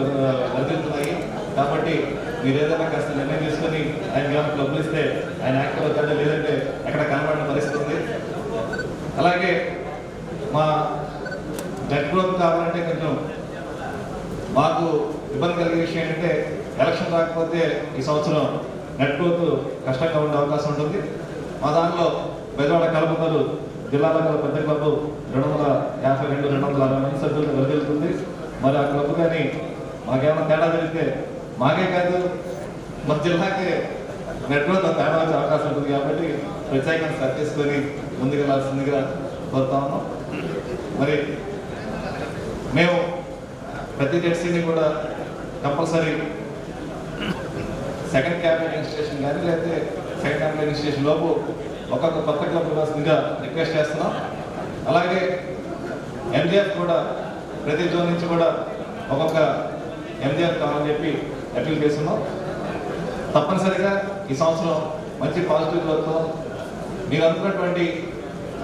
వర్తిస్తున్నాయి. కాబట్టి మీరు ఏదైనా కాస్త నిర్ణయం తీసుకొని ఆయన ఏమైనా క్లబ్లు ఇస్తే ఆయన యాక్టివ్ అవుతాడు, లేదంటే ఎక్కడ కనబడిన పరిస్థితి ఉంది. అలాగే మా నెట్ గ్రోత్ కావాలంటే కొంచెం మాకు ఇబ్బంది కలిగే విషయం ఏంటంటే ఎలక్షన్ రాకపోతే ఈ సంవత్సరం నెట్ గ్రోత్ కష్టంగా ఉండే అవకాశం ఉంటుంది. మా దాంట్లో బెజవాడ కలపతలు జిల్లాలో గల పెద్ద క్లబ్ 252-260 మంది సభ్యులు వెలుగుతుంది. మరి ఆ క్లబ్ కానీ మాకేమైనా తేడా జరిగితే మాకే కాదు మన జిల్లాకే నెట్ గ్రోత్ తేడా వచ్చే అవకాశం ఉంటుంది. కాబట్టి ప్రత్యేకంగా సెట్ చేసుకొని ముందుకెళ్లాల్సిందిగా కోరుతా ఉన్నాం. మరి మేము ప్రతి జెడ్సీని కూడా కంపల్సరీ సెకండ్ క్యాబినెట్ రిజిస్ట్రేషన్ కానీ లేకపోతే సెకండ్ క్యాబినెట్ రిజిస్ట్రేషన్ లోపు ఒక్కొక్క కొత్త క్లబ్ ఇవ్వాల్సిందిగా రిక్వెస్ట్ చేస్తున్నాం. అలాగే ఎంజిఎఫ్ కూడా ప్రతి జోన్ నుంచి కూడా ఒక్కొక్క ఎంజిఎఫ్ కావాలని చెప్పి అప్పీల్ చేస్తున్నాం. తప్పనిసరిగా ఈ సంవత్సరం మంచి పాజిటివ్ గ్రోత్తో మీరు అనుకున్నటువంటి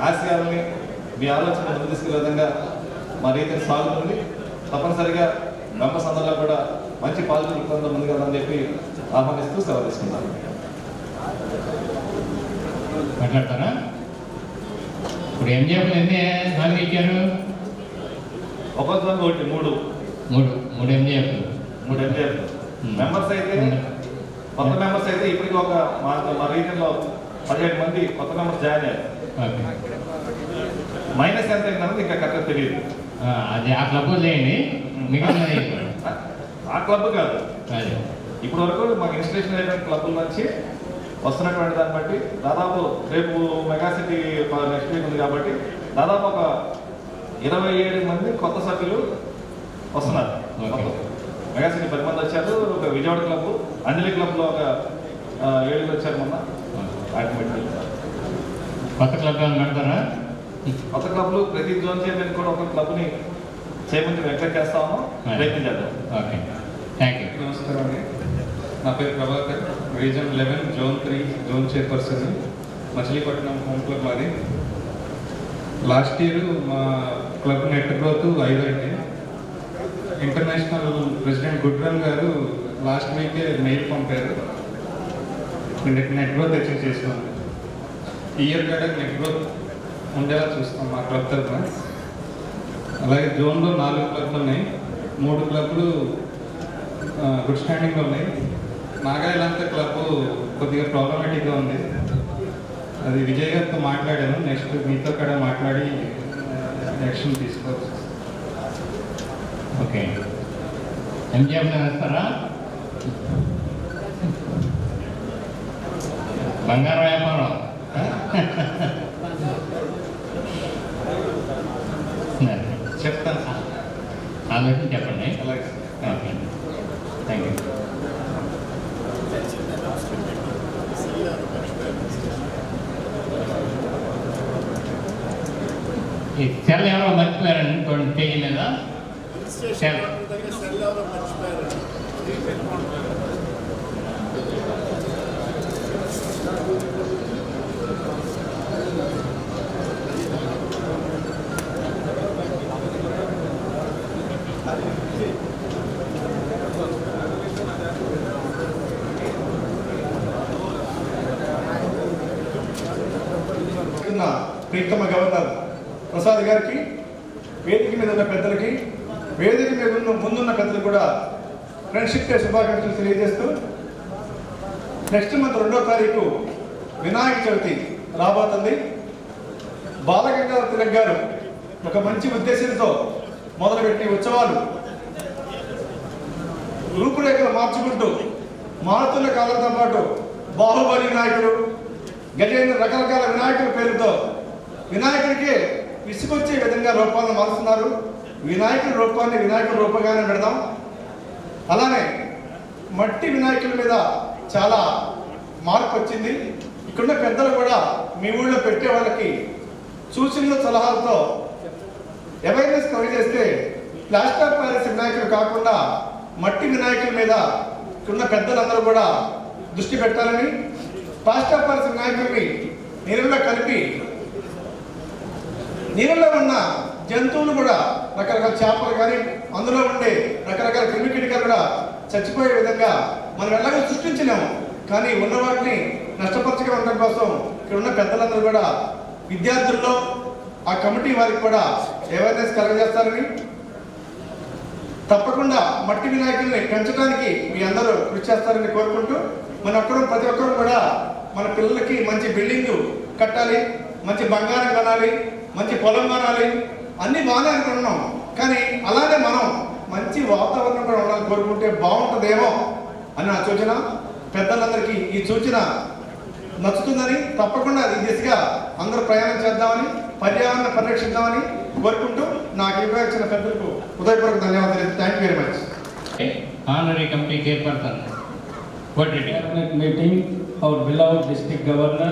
ఆశయాలని మీ ఆలోచన ముందు తీసుకునే విధంగా మా రీతిని సాగుతుంది. తప్పనిసరిగా మెంబర్స్ అందరిలో కూడా మంచి పాజిటివ్ దృక్పథంతో ముందుకు వెళ్దామని చెప్పి ఆహ్వానిస్తూ సెలవు తీసుకుంటాను. మాట్లాడతారా? ఇప్పుడు ఎంజిఎఫ్లు ఎన్ని హామీ ఇచ్చారు? ఒక్కొక్క ఒకటి మూడు ఎంజిఎఫ్లు. మెంబర్స్ అయితే కొత్త మెంబర్స్ అయితే ఇప్పటికి ఒక మా రీజన్లో 17 మంది కొత్త మెంబర్స్ జాయిన్ అయ్యారు. మైనస్ ఎంత అయిందన్నది ఇంకా కరెక్ట్గా తెలియదు. అది ఆ క్లబ్ చేయండి, మిగిలినది ఆ క్లబ్ కాదు. ఇప్పటి వరకు మాకు ఇన్స్టిట్యూషన్ అయినటువంటి క్లబ్ల నుంచి వస్తున్నటువంటి దాన్ని బట్టి దాదాపు రేపు మెగాసిటీ నెక్స్ట్ వీక్ ఉంది కాబట్టి దాదాపు ఒక 27 మంది కొత్త సభ్యులు వస్తున్నారు. మెగాసిటీ 10 మంది వచ్చారు. ఒక విజయవాడ క్లబ్, అంజలి క్లబ్లో ఒక 7 వచ్చారు మొన్న. కొత్త క్లబ్ పెడతారా? కొత్త క్లబ్లు ప్రతి జోన్ చైర్మన్ కూడా ఒక క్లబ్ని చేయమని ఎక్స్పెక్ట్ చేస్తాము, ప్రయత్నం చేద్దాం. Okay, thank you. నమస్కారం అండి, నా పేరు Prabhakar, reason 11 zone 3 zone chairperson, Machilipatnam home club మాది. లాస్ట్ ఇయర్ మా క్లబ్ నెట్ గ్రోత్ 5 అయింది. ఇంటర్నేషనల్ ప్రెసిడెంట్ గుడ్రన్ గారు లాస్ట్ వీకే మెయిల్ పంపారు, నెట్ గ్రోత్ అచీవ్ చేస్తున్నాం. ఇయర్ కూడా నెట్ గ్రోత్ ఉండేలా చూస్తాం మా క్లబ్ తరఫున. అలాగే జోన్లో 4 క్లబ్లు ఉన్నాయి. 3 క్లబ్లు గుడ్ స్టాండింగ్లో ఉన్నాయి. నాగాయలంతా క్లబ్ కొద్దిగా ప్రాబ్లమేటిక్గా ఉంది. అది విజయ్ గారితో మాట్లాడాను, నెక్స్ట్ మీతో కూడా మాట్లాడి యాక్షన్ తీసుకోవచ్చు. ఓకే, ఎంజిఎఫ్ వేస్తారా? బంగారం వ్యాపారం చెప్తాను, ఆలోచన చెప్పండి. అలాగే, ఓకే, థ్యాంక్ యూ. ఈ సెల్ ఎవరో మర్చిపోయారండి కొన్ని పేజీ మీద. సెల్ ప్రీతమ గవర్నర్ ప్రసాద్ గారికి, వేదిక మీద ఉన్న పెద్దలకి, వేదిక మీద ముందున్న పెద్దలకు కూడా ఫ్రెండ్షిప్ డే శుభాకాంక్షలు తెలియజేస్తూ, నెక్స్ట్ మంత్ 2వ తారీఖు వినాయక చవితి రాబోతుంది. బాలగంగాధర తిలక్ గారు ఒక మంచి ఉద్దేశంతో మొదలుపెట్టి ఉత్సవాలు రూపురేఖలు మార్చుకుంటూ మారుతున్న కాలంతో పాటు బాహుబలి వినాయకుడు, గజేంద్ర రకరకాల వినాయకుల పేరుతో వినాయకుడికి విసుకొచ్చే విధంగా రూపాలను మారుస్తున్నారు. వినాయకుడి రూపాన్ని వినాయకుడి రూపంగానే పెడదాం. అలానే మట్టి వినాయకుల మీద చాలా మార్పు వచ్చింది. ఇక్కడున్న పెద్దలు కూడా మీ ఊళ్ళో పెట్టే వాళ్ళకి సూచనలు సలహాలతో అవేర్నెస్ కవర్ చేస్తే ప్లాస్టర్ ఆఫ్ ప్యారిస్ వినాయకులు కాకుండా మట్టి వినాయకుల మీద ఇక్కడున్న పెద్దలందరూ కూడా దృష్టి పెట్టాలని, ప్లాస్టర్ ఆఫ్ ప్యారిస్ వినాయకుల్ని నీళ్ళలో కలిపి నీళ్ళలో ఉన్న జంతువులు కూడా రకరకాల చేపలు కానీ అందులో ఉండే రకరకాల క్రిమికీటకాలు కూడా చచ్చిపోయే విధంగా మనం ఎలాగో సృష్టించలేము, కానీ ఉన్న వాటిని నష్టపరచగా ఉండడం కోసం ఇక్కడ ఉన్న పెద్దలందరూ కూడా విద్యార్థుల్లో ఆ కమిటీ వారికి కూడా అవేర్నెస్ కలగజేస్తారని, తప్పకుండా మట్టి వినాయకుల్ని పెంచడానికి మీ అందరూ కృషి చేస్తారని కోరుకుంటూ, ప్రతి ఒక్కరూ కూడా మన పిల్లలకి మంచి బిల్డింగ్ కట్టాలి, మంచి బంగారం కొనాలి, మంచి పొలం కొనాలి, అన్నీ బాగానే అనుకుంటున్నాం. కానీ అలానే మనం మంచి వాతావరణం కూడా ఉండాలని కోరుకుంటే బాగుంటుందేమో అని నా సూచన. పెద్దలందరికీ ఈ సూచన నచ్చుతుందని, తప్పకుండా ఈ దిశగా అందరూ ప్రయాణం చేద్దామని, పర్యావరణ పరిరక్షిద్దామని కోరుకుంటూ నాకు ఇవ్వాల్సిన పెద్దలకు హృదయపూర్వక ధన్యవాదాలు. Thank you very much. Honorary committee chairperson cabinet meeting, our beloved district governor,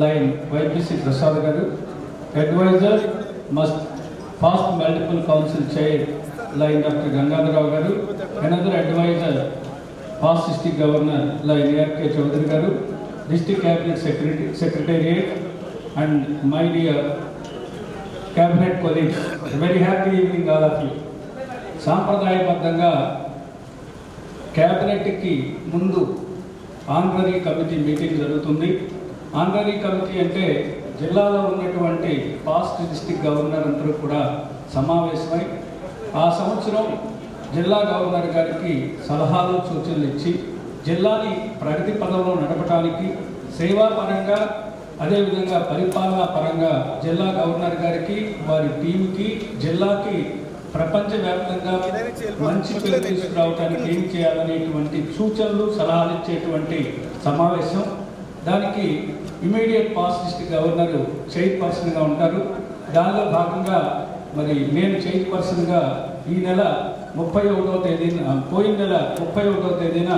line YPC Prasad Garu, advisor must past multiple council chair like Dr. Gangadharao garu, another advisor, past district governor like A.R.K. Chaudhary garu, district cabinet secretariat, and my dear cabinet colleagues. Very happy evening all of you. సాంప్రదాయబద్ధంగా క్యాబినెట్కి ముందు ఆనరీ కమిటీ మీటింగ్ జరుగుతుంది. ఆనరీ కమిటీ అంటే జిల్లాలో ఉన్నటువంటి పాస్ట్ డిస్ట్రిక్ట్ గవర్నర్ అందరూ కూడా సమావేశమై ఆ సంవత్సరం జిల్లా గవర్నర్ గారికి సలహాలు సూచనలు ఇచ్చి జిల్లాని ప్రగతి పదంలో నడపడానికి సేవాపరంగా అదేవిధంగా పరిపాలనా పరంగా జిల్లా గవర్నర్ గారికి వారి టీంకి జిల్లాకి ప్రపంచవ్యాప్తంగా మంచి పేరు తీసుకురావడానికి ఏం చేయాలనేటువంటి సూచనలు సలహాలు ఇచ్చేటువంటి సమావేశం. దానికి ఇమీడియట్ పాస్ట్ డిస్ట్రిక్ట్ గవర్నర్ చైర్పర్సన్గా ఉంటారు. దానిలో భాగంగా మరి నేను చైర్పర్సన్గా ఈ నెల 31వ తేదీన పోయిన నెల 31వ తేదీన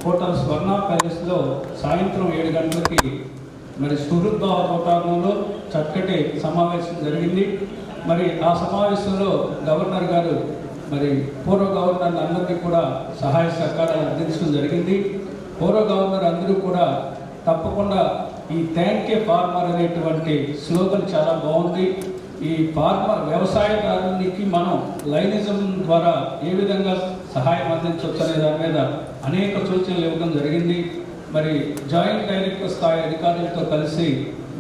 హోటల్ స్వర్ణ ప్యాలెస్లో సాయంత్రం 7 గంటలకి మరి సుహృద్భావ వాతావరణంలో చక్కటి సమావేశం జరిగింది. మరి ఆ సమావేశంలో గవర్నర్ గారు మరి పూర్వ గవర్నర్ అందరికీ కూడా సహాయ సహకారాలు అందించడం జరిగింది. పూర్వ గవర్నర్ అందరూ కూడా తప్పకుండా ఈ థ్యాంక్ ఏ ఫార్మర్ అనేటువంటి స్లోగన్ చాలా బాగుంది. ఈ ఫార్మర్ వ్యవసాయదారునికి మనం లైనిజం ద్వారా ఏ విధంగా సహాయం అందించవచ్చు అనే దాని మీద అనేక సూచనలు ఇవ్వడం జరిగింది. మరి జాయింట్ డైరెక్టర్ స్థాయి అధికారులతో కలిసి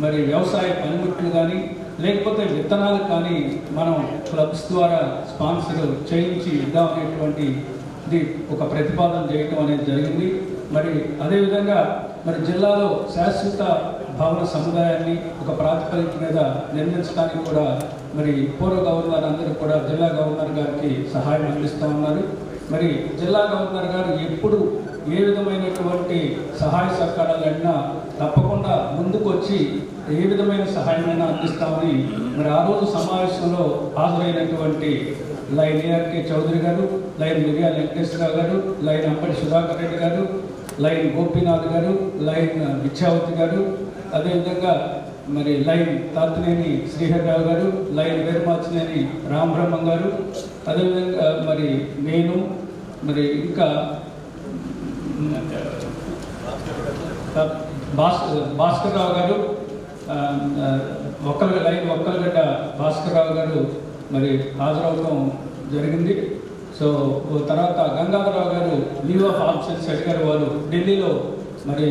మరి వ్యవసాయ పనిముట్లు కానీ లేకపోతే విత్తనాలు కానీ మనం క్లబ్స్ ద్వారా స్పాన్సర్ చేయించి ఇద్దామనేటువంటిది ఒక ప్రతిపాదన చేయడం అనేది జరిగింది. మరి అదేవిధంగా మరి జిల్లాలో శాశ్వత భవన సముదాయాన్ని ఒక ప్రాతిపదిక మీద నిర్మించడానికి కూడా మరి పూర్వ గవర్నర్ అందరూ కూడా జిల్లా గవర్నర్ గారికి సహాయం అందిస్తూ ఉన్నారు. మరి జిల్లా గవర్నర్ గారు ఎప్పుడు ఏ విధమైనటువంటి సహాయ సహకారాలు అడినా తప్పకుండా ముందుకు వచ్చి ఏ విధమైన సహాయమైనా అందిస్తామని మరి ఆ రోజు సమావేశంలో హాజరైనటువంటి లైన్ A.R.K. చౌదరి గారు, లైన్ మిర్యాల వెంకటేశ్వరరావు గారు, లైన్ అంబటి సుధాకర్ రెడ్డి గారు, లైన్ గోపీనాథ్ గారు, లైన్ విద్యావతి గారు, అదేవిధంగా మరి లైన్ తాతినేని శ్రీహరిరావు గారు, లైన్ వేరుమాచినేని రామబ్రహ్మం గారు, అదేవిధంగా మరి నేను మరి ఇంకా భాస్కర్రావు గారు, ఒక్కలగడ్డ భాస్కర్రావు గారు మరి హాజరవడం జరిగింది. సో తర్వాత గంగాధరరావు గారు లీవ్ ఆఫ్ ఆబ్సెన్స్ అడిగారు. వారు ఢిల్లీలో మరి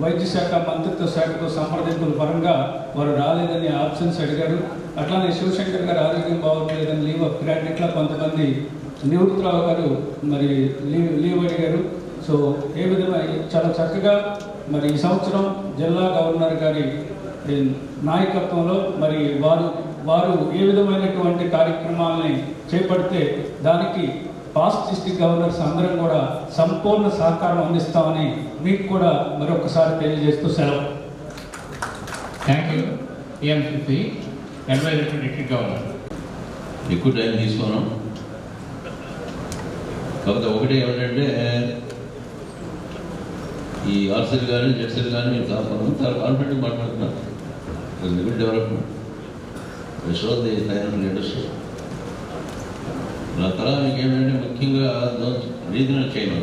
వైద్య శాఖ మంత్రిత్వ శాఖతో సంప్రదింపుల పరంగా వారు రాలేదని ఆబ్సెన్స్ అడిగారు. అట్లానే శివశంకర్ గారు ఆరోగ్యం బాగోట్లేదని లీవ్ ఆఫ్ గ్రాంట్, ఇట్లా కొంతమంది నివృత్తరావు గారు మరి లీవ్ అడిగారు. సో ఏ విధంగా చాలా చక్కగా మరి ఈ సంవత్సరం జిల్లా గవర్నర్ గారి నాయకత్వంలో మరి వారు ఏ విధమైనటువంటి కార్యక్రమాలని చేపడితే దానికి పాస్ట్ డిస్ట్రిక్ట్ గవర్నర్స్ అందరం కూడా సంపూర్ణ సహకారం అందిస్తామని మీకు కూడా మరొకసారి తెలియజేస్తూ సెలవు. Thank you. TMCC advisor to district governor. ఎక్కువ టైం తీసుకున్నాం. కాకపోతే ఒకటే ఏమిటంటే ఈ ఆర్సీలు కానీ జెడ్సీలు కానీ మీరు చాలా కాన్ఫిడెంట్గా మాట్లాడుతున్నారు. Good development show the financial leadership. నా తర్వాత మీకు ఏంటంటే ముఖ్యంగా regional chain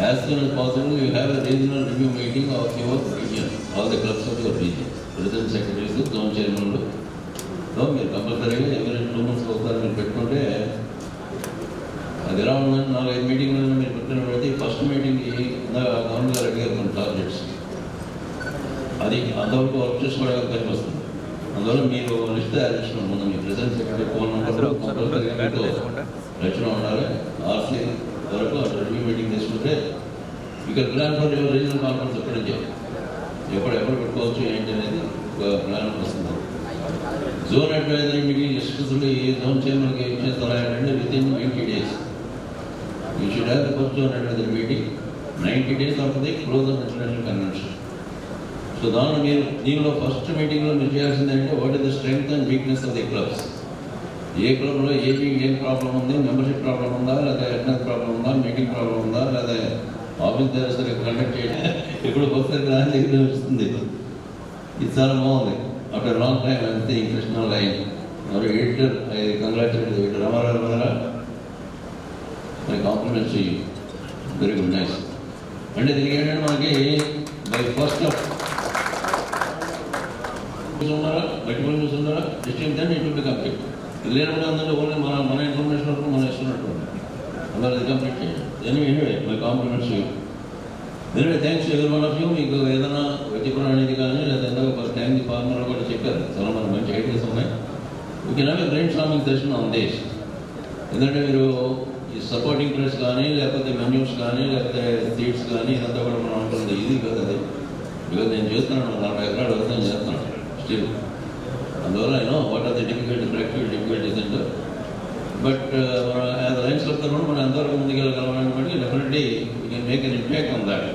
as soon as possible you have a regional review meeting of your region, all the clubs of your region, president secretaries, zone chairmanలు. సో మీరు కంపల్సరీగా ఎవరి 2 months ఒకసారి మీరు పెట్టుకుంటే అది ఎలా ఉందని 4-5 మీటింగ్లలో మీరు పెట్టినట్లయితే ఫస్ట్ మీటింగ్కి గవర్నర్ గారు అడిగారు కొన్ని టార్గెట్స్, అది అంతవరకు వర్క్ చేసుకోవడానికి పనికి వస్తుంది. అందువల్ల మీరు లిస్ట్ తయారు చేసిన ముందు మీ ప్రెసిడెంట్ సెక్రటరీ ఫోన్ నెంబర్ కంపల్సరీగా మీకు రచన ఉండాలి. ఆర్సీ వరకు రివ్యూ మీటింగ్ తీసుకుంటే ఇక్కడ plan for your regional conference ఎక్కడ చేయాలి, ఎప్పుడు పెట్టుకోవచ్చు ఏంటి అనేది ఒక ప్లాన్ వస్తుంది. Zone advisory meeting especially zone చైర్మన్కి ఏం చేస్తారా అంటే within 90 days you should have the first zone advisory meeting 90 days of the close of international convention. So దీనిలో ఫస్ట్ మీటింగ్లో మీరు చేయాల్సింది అంటే what is the strength and weakness of the clubs. ఏ క్లబ్లో ఏం ప్రాబ్లం ఉంది, మెంబర్షిప్ ప్రాబ్లం ఉందా, లేదా అటెండెన్స్ ప్రాబ్లం ఉందా, మీటింగ్ ప్రాబ్లం ఉందా, లేదా ఆఫీస్ దగ్గర సరిగ్గా కండక్ట్ చేయడం ఇప్పుడు ఒకసారి రాని దగ్గర వస్తుంది. ఇది చాలా బాగుంది. ఆఫ్టర్ లాంగ్ టైం అంతే international line Our editor, I congratulate the editor Ramarao. My compliments to you. Very good, nice. And by first of multiple news then it will be complete. Only my information is complete. Anyway, my compliments to you. Anyway, thanks to every one of you. Thank the farmer about the checker. We can have a brainstorming session on this. Supporting press కానీ లేకపోతే మెన్యూస్ కానీ లేకపోతే సీట్స్ కానీ ఇదంతా కూడా మనం ఉంటుంది. ఇది కదా అది, బికాజ్ నేను చేస్తున్నాను 40 ఎకరాలు వ్యవసాయం చేస్తున్నాను స్టిల్. అందువల్ల నేను వాట్ ఆర్ ది డిఫికల్టీస్ అంటే బట్ మన యాజ్ లైన్స్ క్లబ్ కూడా మనం ఎంతవరకు ముందుకెళ్ళగలమని బట్టి definitely we can make an impact on that.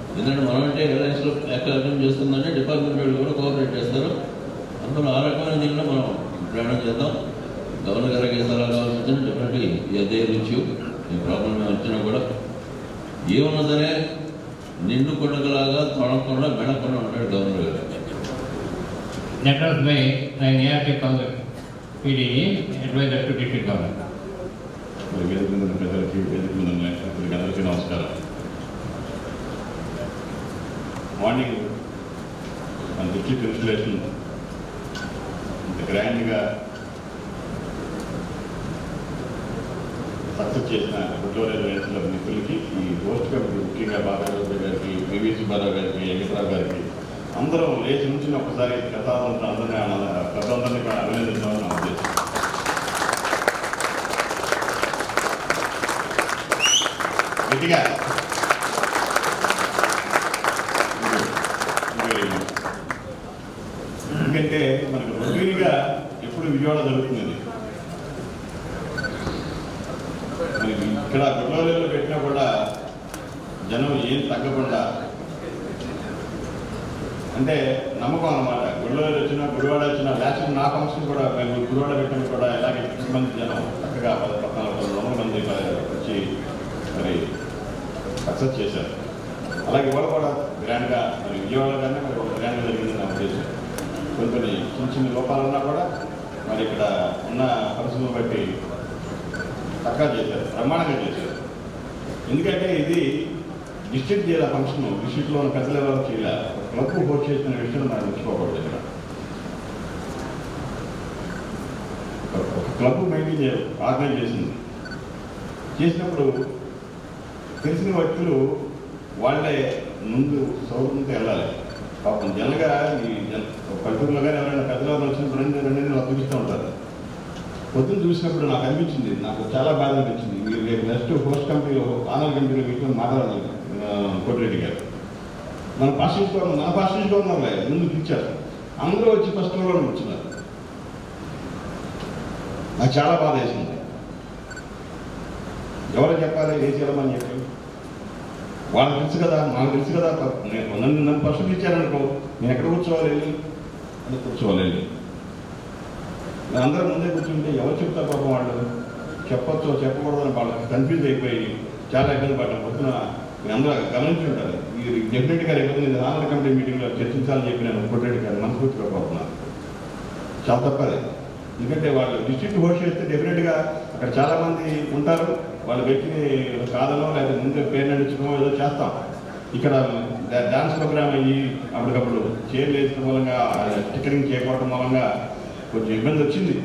ఎందుకంటే మనం అంటే లైన్స్ క్లబ్ యాక్టివ్ చేస్తుందంటే డిపార్ట్మెంట్ వాళ్ళు కూడా కోఆపరేట్ చేస్తారు. అందులో ఆ రకమైన దీనిలో మనం ప్రయాణం చేద్దాం. గవర్నర్ గారికి సలహా కావాల్సి వచ్చిన డెఫినెట్లీ అదే రుచి ఈ ప్రాబ్లం వచ్చినా కూడా ఏమన్నా సరే నిండు కొట్టగలాగా తొడకుండా మెడకుండా ఉంటాడు గవర్నర్ గారు. Letters by ARK PDE, advisor to district governor. వేదిక మీద ప్రజలకి, వేదిక మీద అందరికీ నమస్కారం. మార్నింగ్ మన డిస్ట్రిక్ట్ ఇన్స్టలేషన్ ఇంత గ్రాండ్గా సక్సెస్ చేసిన గుడ్లూరు రైతుల మిత్రులకి, ఈ పోస్ట్ కమిటీ ముఖ్యంగా బాబారావు గారికి, పివి సుబ్బారావు గారికి, వెంకటరావు గారికి అందరం లేచి నుంచి ఒకసారి పెద్దలందరినీ కూడా అభినందించాలని నా ఉద్దేశం. గట్టిగా ఎందుకంటే మనకు రొటీన్గా ఎప్పుడు విజయవాడ జరుగుతుంది. ఇక్కడ గుడ్లూరులో పెట్టినా కూడా జనం ఏం తగ్గకుండా అంటే నమ్మకం అన్నమాట. గుడివాడ వచ్చినా లాస్ట్ నా ఫంక్షన్ కూడా మేము గుడివాడ పెట్టిన కూడా ఇలాగే 6 మంది జనం చక్కగా 1400 మంది వచ్చి మరి సక్సెస్ చేశారు. అలాగే ఇవాళ కూడా గ్రాండ్గా మరి విజయవాడ కానీ మరి ఒక గ్రాండ్గా జరిగింది నా ఉద్దేశం. కొన్ని చిన్న లోపాలు ఉన్నా కూడా మరి ఇక్కడ ఉన్న పరిస్థితులను బట్టి చక్కగా చేశారు, బ్రహ్మాండంగా చేశారు. ఎందుకంటే ఇది డిస్ట్రిక్ట్ జిల్లా ఫంక్షన్, డిస్ట్రిక్ట్లో ఉన్న పెద్దల ఎవరు చేయలే. క్లబ్ హోస్ట్ చేసిన విషయం మనం మర్చిపోకూడదు. ఇక్కడ ఒక క్లబ్ మెయింటైన్ ఆర్గనైజ్ చేసినప్పుడు తెలిసిన వ్యక్తులు వాళ్ళే ముందు సౌకర్యంతో వెళ్ళాలి. పాపం జనగా ఈ పల్లెటూరులో కానీ ఎవరైనా పెద్దలు వచ్చినప్పుడు రెండు చూపిస్తూ ఉంటారు. పొద్దున్న చూసినప్పుడు నాకు అనిపించింది, నాకు చాలా బాధ అనిపించింది. మీరు రేపు నెక్స్ట్ హోస్ట్ కంపెనీలో ఆనర్ కంపెనీలో వీటిలో మాట్లాడాలి కోటిరెడ్డి గారు. మన పాస్టించుకో ఉన్నారులే ముందు పిలిచారు. అందరూ వచ్చి ఫస్ట్ కూడా కూర్చున్నారు. నాకు చాలా బాధ వేసింది. ఎవరు చెప్పాలి ఏ చేయాలని చెప్పి వాళ్ళకి తెలుసు కదా, నాకు తెలుసు కదా. నన్ను ఫస్ట్ ఇచ్చారనుకో నేను ఎక్కడ కూర్చోవాలి వెళ్ళి అది కూర్చోవాలి వెళ్ళి. నేను అందరూ ముందే కూర్చుంటే ఎవరు చెప్తారు పాపం వాళ్ళు చెప్పొచ్చో చెప్పకూడదని వాళ్ళకి కన్ఫ్యూజ్ అయిపోయి చాలా ఇబ్బంది పడ్డాం. పొద్దున మీరు అందరూ గమనించి ఉంటారు. మీరు డెఫినెట్గా రేపు ఆనర్ కమిటీ మీటింగ్లో చర్చించాలని చెప్పి నేను కోటిరెడ్డి గారు మనస్ఫూర్తిగా కోరుతున్నాను. చాలా తప్పది. ఎందుకంటే వాళ్ళు డిస్ట్రిక్ట్ హోస్ట్ చేస్తే డెఫినెట్గా అక్కడ చాలామంది ఉంటారు. వాళ్ళ వ్యక్తిని కాదనో లేకపోతే ముందే పేరు నడుచుకో ఏదో చేస్తాం. ఇక్కడ డాన్స్ ప్రోగ్రామ్ అయ్యి అప్పటికప్పుడు చైర్లు వేసిన మూలంగా టికెటింగ్ చేయకపోవడం మూలంగా కొంచెం ఇబ్బంది వచ్చింది.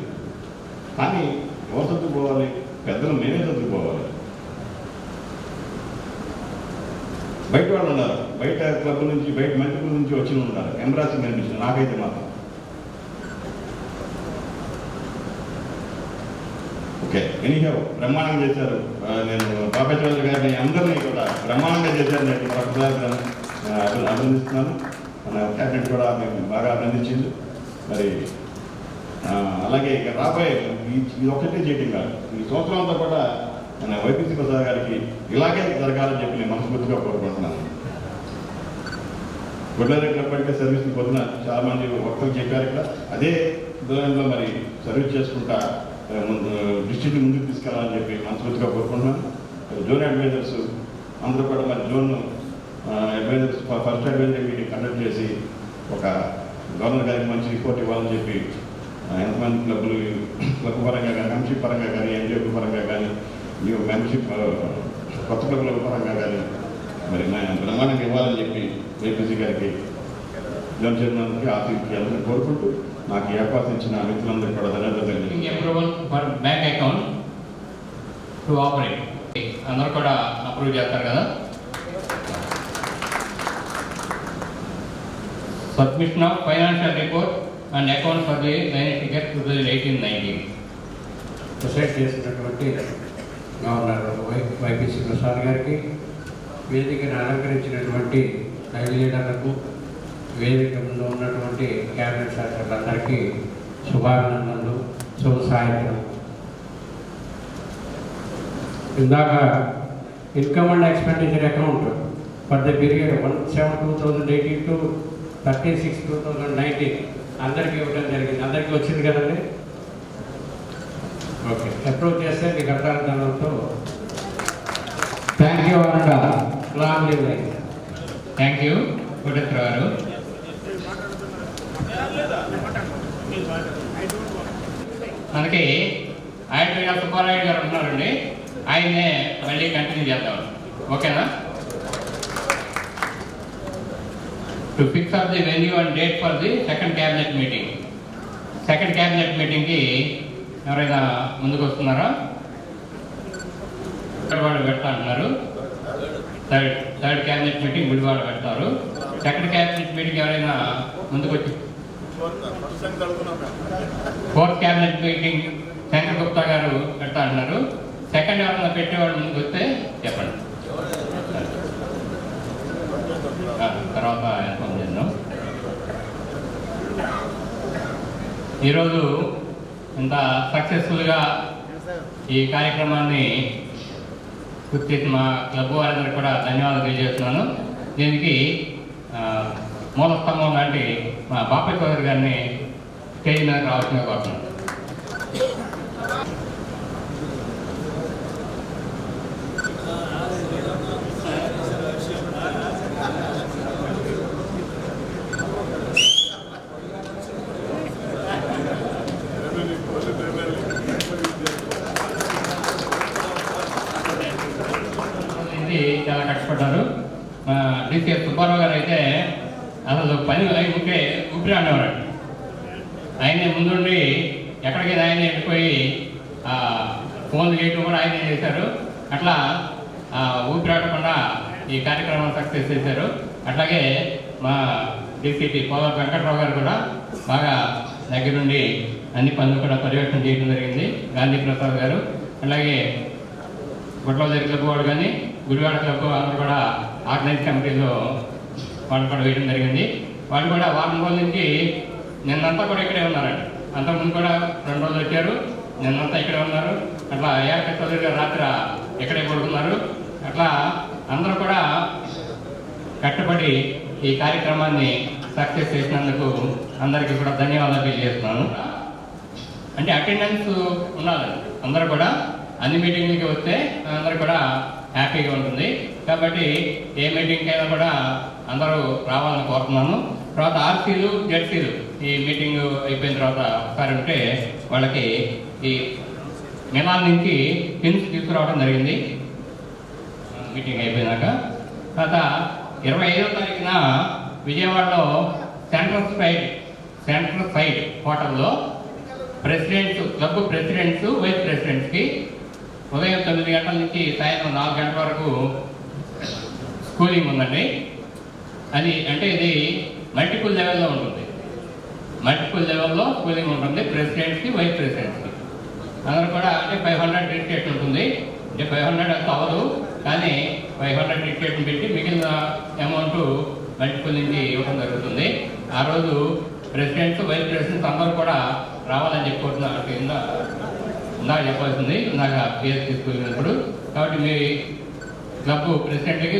కానీ ఎవరు సర్దుకుపోవాలి? పెద్దలు మేమే సర్దుకుపోవాలి. బయట వాళ్ళు ఉన్నారు, బయట క్లబ్ నుంచి బయట మంత్రుల నుంచి వచ్చిన ఉన్నారు. ఎంబ్రాసింగ్ అనిపించింది నాకైతే మాత్రం. ఓకే, ఎనీహౌ బ్రహ్మాండంగా చేశారు. నేను బాబాయ్ చౌదరి గారిని అందరినీ కూడా బ్రహ్మాండంగా చేశారు. నేను ఒకసారి అభినందిస్తున్నాను. మన క్యాబినెట్ కూడా మేము బాగా అభినందించింది. మరి అలాగే ఇక రాబోయే ఇది ఒక్కటే చేయటం కాదు, ఈ సంవత్సరం అంతా కూడా మన వైపీసీ ప్రసాద్ గారికి ఇలాగే జరగాలని చెప్పి నేను మనస్ఫూర్తిగా కోరుకుంటున్నాను. గుడ్లూరు క్లబ్ అంటే సర్వీస్ పొద్దున చాలా మంది వర్కర్లు చెప్పారు. ఇక్కడ అదే దూరంలో మరి సర్వీస్ చేసుకుంటా డిస్ట్రిక్ట్ ముందుకు తీసుకెళ్ళాలని చెప్పి మనస్ఫూర్తిగా కోరుకుంటున్నాను. జోన్ అడ్వైజర్స్ అందరూ కూడా మరి zone advisers first advisory meeting conduct చేసి ఒక గవర్నర్ గారికి మంచి రిపోర్ట్ ఇవ్వాలని చెప్పి ఎంతమంది క్లబ్ పరంగా కానీ మెంబర్షిప్ పరంగా కానీ ఎంజీఓ పరంగా కానీ న్యూ మెంబర్షిప్ కొత్త క్లబ్ల పరంగా కానీ మరి బ్రహ్మాండంగా ఇవ్వాలని చెప్పి వైపీసీ గారికి జోన్ చైర్మన్కి ఆఫీస్కి అందరినీ కోరుకుంటూ నాకు ఈ అవకాశం ఇచ్చిన మిత్రులందరికీ కూడా ధన్యవాదాలు. Approval for bank account to operate అందరూ కూడా అప్రూవ్ చేస్తారు కదా. Submission of financial report and account for the financial year 2018-19 proceed చేసినటువంటి గవర్నర్ వైపీసీ ప్రసాద్ గారికి, వేదికను అలంకరించినటువంటి రైలు లీడర్లకు, వేదిక ముందు ఉన్నటువంటి క్యాబినెట్ సెక్రటరీలందరికీ శుభాభినందనలు, శుభ సాయంత్రం. ఇందాక income and expenditure account for the period 1/7/2018 to 30/6/2019 అందరికీ ఇవ్వడం జరిగింది. అందరికీ వచ్చింది కదండి. ఓకే, అప్రూవ్ చేస్తే మీకు అర్థార్థంతో థ్యాంక్ యూ అనండి. Long leave. Thank you Koteswara గారు. మనకి ఆయన సుబ్బారాయుడు గారు ఉన్నారండి, ఆయన్నే మళ్ళీ కంటిన్యూ చేద్దాం. ఓకేనా? To fix of the venue and date for the second cabinet meeting. Second cabinet మీటింగ్కి ఎవరైనా ముందుకు వస్తున్నారా? గుడివాడ పెడతా అంటున్నారు. థర్డ్ క్యాబినెట్ మీటింగ్ గుడివాడ పెడతారు. సెకండ్ క్యాబినెట్ మీటింగ్ ఎవరైనా ముందుకు వచ్చి, fourth cabinet meeting Shankar Gupta గారు పెడతా అంటున్నారు. సెకండ్ ఎవరైనా పెట్టేవాళ్ళు ముందుకు వస్తే చెప్పండి. తర్వాత ఇన్ఫార్మ్ చేద్దాం. ఈరోజు ఇంత సక్సెస్ఫుల్గా ఈ కార్యక్రమాన్ని పూర్తి చేసిన మా క్లబ్ వారందరికీ కూడా ధన్యవాదాలు తెలియజేస్తున్నాను. దీనికి మూల స్తంభం లాంటి మా బాపయ్య చౌదరి గారిని స్టేజ్ మీద రావాల్సిందిగా కోరుతున్నాను. చాలా కష్టపడ్డారు. డిసిఎస్ సుబ్బారావు గారు అయితే అసలు పని ఉంటే ఊపిరి ఆడేవారు. ఆయనే ముందుండి ఎక్కడికైనా ఆయనే వెళ్ళిపోయి ఫోన్లు చేయటం కూడా ఆయనే చేశారు. అట్లా ఊపిరి ఆడకుండా ఈ కార్యక్రమం సక్సెస్ చేశారు. అట్లాగే మా డిసిపి పోలవరం వెంకట్రావు గారు కూడా బాగా దగ్గరుండి అన్ని పనులు కూడా పర్యవేక్షణ చేయడం జరిగింది. గాంధీ ప్రసాద్ గారు, అలాగే గుట్లవారి క్లబ్ వాడు కానీ గుడివాడ క్లబ్ అందరూ కూడా ఆర్గనైజ్ కమిటీలో వాళ్ళు కూడా వేయడం జరిగింది. వాళ్ళు కూడా వారం రోజుల నుంచి నిన్నంతా కూడా ఇక్కడే ఉన్నారండి. అంతకుముందు కూడా 2 రోజులు వచ్చారు, నిన్నంతా ఇక్కడే ఉన్నారు. అట్లా ఏక చదువుగా రాత్రి ఇక్కడే పడుకున్నారు. అట్లా అందరూ కూడా కట్టుబడి ఈ కార్యక్రమాన్ని సక్సెస్ చేసినందుకు అందరికీ కూడా ధన్యవాదాలు తెలియజేస్తున్నాను. అంటే అటెండెన్స్ ఉండాలి, అందరూ కూడా అన్ని మీటింగ్లకి వస్తే అందరూ కూడా హ్యాపీగా ఉంటుంది. కాబట్టి ఏ మీటింగ్కి అయినా కూడా అందరూ రావాలని కోరుతున్నాను. తర్వాత ఆర్సీలు జెడ్సీలు ఈ మీటింగ్ అయిపోయిన తర్వాత ఒకసారి ఉంటే వాళ్ళకి ఈ మిలాన్ నుంచి పిన్స్ తీసుకురావడం జరిగింది మీటింగ్ అయిపోయినాక. తర్వాత 25వ తారీఖున విజయవాడలో సెంట్రల్ సైడ్ హోటల్లో ప్రెసిడెంట్స్, క్లబ్ ప్రెసిడెంట్స్, వైస్ ప్రెసిడెంట్స్కి ఉదయం 9 గంటల నుంచి సాయంత్రం 4 గంటల వరకు స్కూలింగ్ ఉందండి. అది అంటే ఇది మల్టిపుల్ లెవెల్లో ఉంటుంది. మల్టిపుల్ లెవెల్లో స్కూలింగ్ ఉంటుంది ప్రెసిడెంట్స్కి, వైస్ ప్రెసిడెంట్స్కి. అందరూ కూడా అంటే 500 రిజిస్ట్రేషన్ ఉంటుంది. అంటే 500 అంత అవ్వదు, కానీ 500 రిజిస్ట్రేషన్ పెట్టి మిగిలిన అమౌంట్ మల్టిపుల్ నుంచి ఇవ్వడం జరుగుతుంది. ఆ రోజు ప్రెసిడెంట్స్, వైస్ ప్రెసిడెంట్స్ అందరూ కూడా రావాలని చెప్పుకుంటున్నారు. ఇందాక చెప్పాల్సింది ఇందాక పిఎస్ తీసుకున్నప్పుడు. కాబట్టి మీ క్లబ్ ప్రెసిడెంట్కి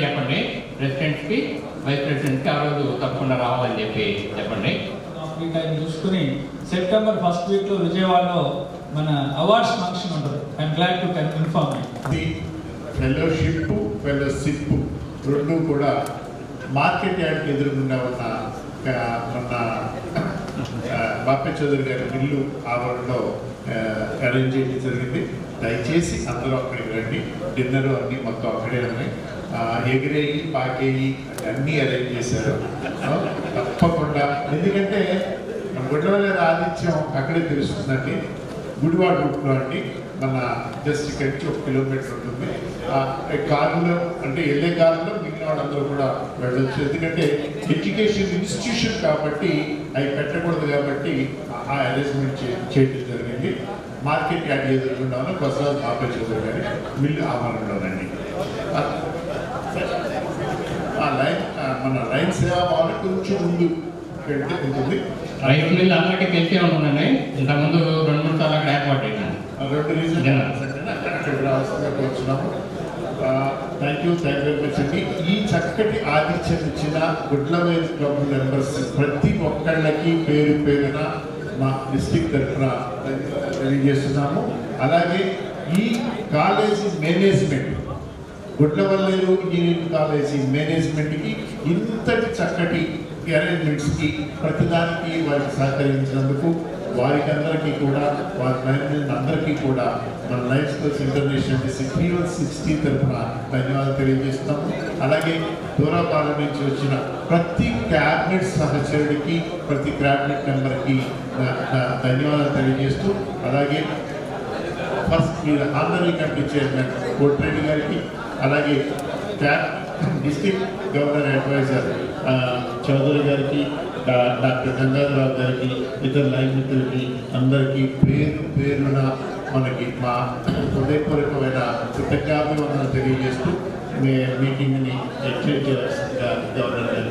చెప్పండి, ప్రెసిడెంట్స్కి, వైస్ ప్రెసిడెంట్స్కి ఆ రోజు తప్పకుండా రావాలని చెప్పండి. ఆయన చూసుకుని సెప్టెంబర్ 1st వీక్లో విజయవాడలో మన అవార్డ్స్ ఫంక్షన్ ఉంటుంది. I'm glad to inform. Fellowship, fellowship రెండు కూడా మార్కెట్ యార్డ్కి ఎదురుగుండా ఉన్న మన బాపయ్య చౌదరి గారి మిల్లు ఆవరణలో అరేంజ్ చేయడం జరిగింది. దయచేసి అందరూ అక్కడికి రండి. డిన్నర్ అన్నీ మొత్తం అక్కడే ఉన్నాయి. ఎగిరేయి పాకేయి అన్నీ అరేంజ్ చేశారు. తప్పకుండా, ఎందుకంటే గుడ్లవల్లి ఆతిథ్యం అక్కడే తెలుస్తుందండి. గుడివాడ రూట్లో అండి, మన జస్ట్ ఇక్కడికి 1 కిలోమీటర్ ఉంటుంది. కారులో అంటే వెళ్ళే కారులో మిగిలిన వాళ్ళందరూ కూడా వెళ్ళొచ్చు. ఎందుకంటే ఎడ్యుకేషన్ ఇన్స్టిట్యూషన్ కాబట్టి అవి పెట్టకూడదు కాబట్టి ఆ అరేంజ్మెంట్ చేయడం జరిగింది. మార్కెట్ యాడ్ ఎదుర్కొన్నాను కొసరాజు బాపయ్య చౌదరి గారి మిల్లు ఆవరణలోనండి. ఆ లైన్ మన లైన్ సేవా భవన్ కొంచెం ముందు పెడితే ఉంటుంది. రైతు మిల్లు అందరికీ తెలిసే ఉంటుందండి. ఇంతకుముందు 2-3 సార్లు అక్కడ ఏర్పాటు అయింది. 2 రీజన్స్ అక్కడికి రావాల్సిందిగా కోరుచున్నాము. థ్యాంక్ యూ వెరీ మచ్ అండి. ఈ చక్కటి ఆతిథ్యం ఇచ్చిన గుడ్లవేలు క్లబ్ మెంబర్స్ ప్రతి ఒక్కళ్ళకి పేరు పేరున మా డిస్ట్రిక్ట్ తరఫున తెలియజేస్తున్నాము. అలాగే ఈ college management, Gudlavalleru engineering college మేనేజ్మెంట్కి ఇంతటి చక్కటి అరేంజ్మెంట్స్కి ప్రతిదానికి వారికి సహకరించినందుకు వారికి అందరికీ కూడా, వారి మేనేజ్మెంట్ అందరికీ కూడా మన లైఫ్ స్కిల్స్ ఇంటర్నేషనల్ డిస్ట్రిక్ట్ 360 తరఫున ధన్యవాదాలు తెలియజేస్తున్నాము. అలాగే దూరపాలెం నుంచి వచ్చిన ప్రతి క్యాబినెట్ సహచరుడికి, ప్రతి క్యాబినెట్ మెంబర్కి ధన్యవాదాలు తెలియజేస్తూ, అలాగే ఫస్ట్ మీరు ఆంధ్రీ కమిటీ చైర్మన్ కోటిరెడ్డి గారికి, అలాగే డిస్ట్రిక్ట్ గవర్నర్ అడ్వైజర్ చౌదరి గారికి, డాక్టర్ గంగాధరరావు గారికి, ఇతర లైన్ మిత్రులకి అందరికీ పేరు పేరున మనకి మా హృదయపూర్వకమైన కృతజ్ఞాపనలు తెలియజేస్తూ మీటింగ్ని ఎక్స్చేంజ్ చేయాల్సిందిగా గవర్నర్ గారు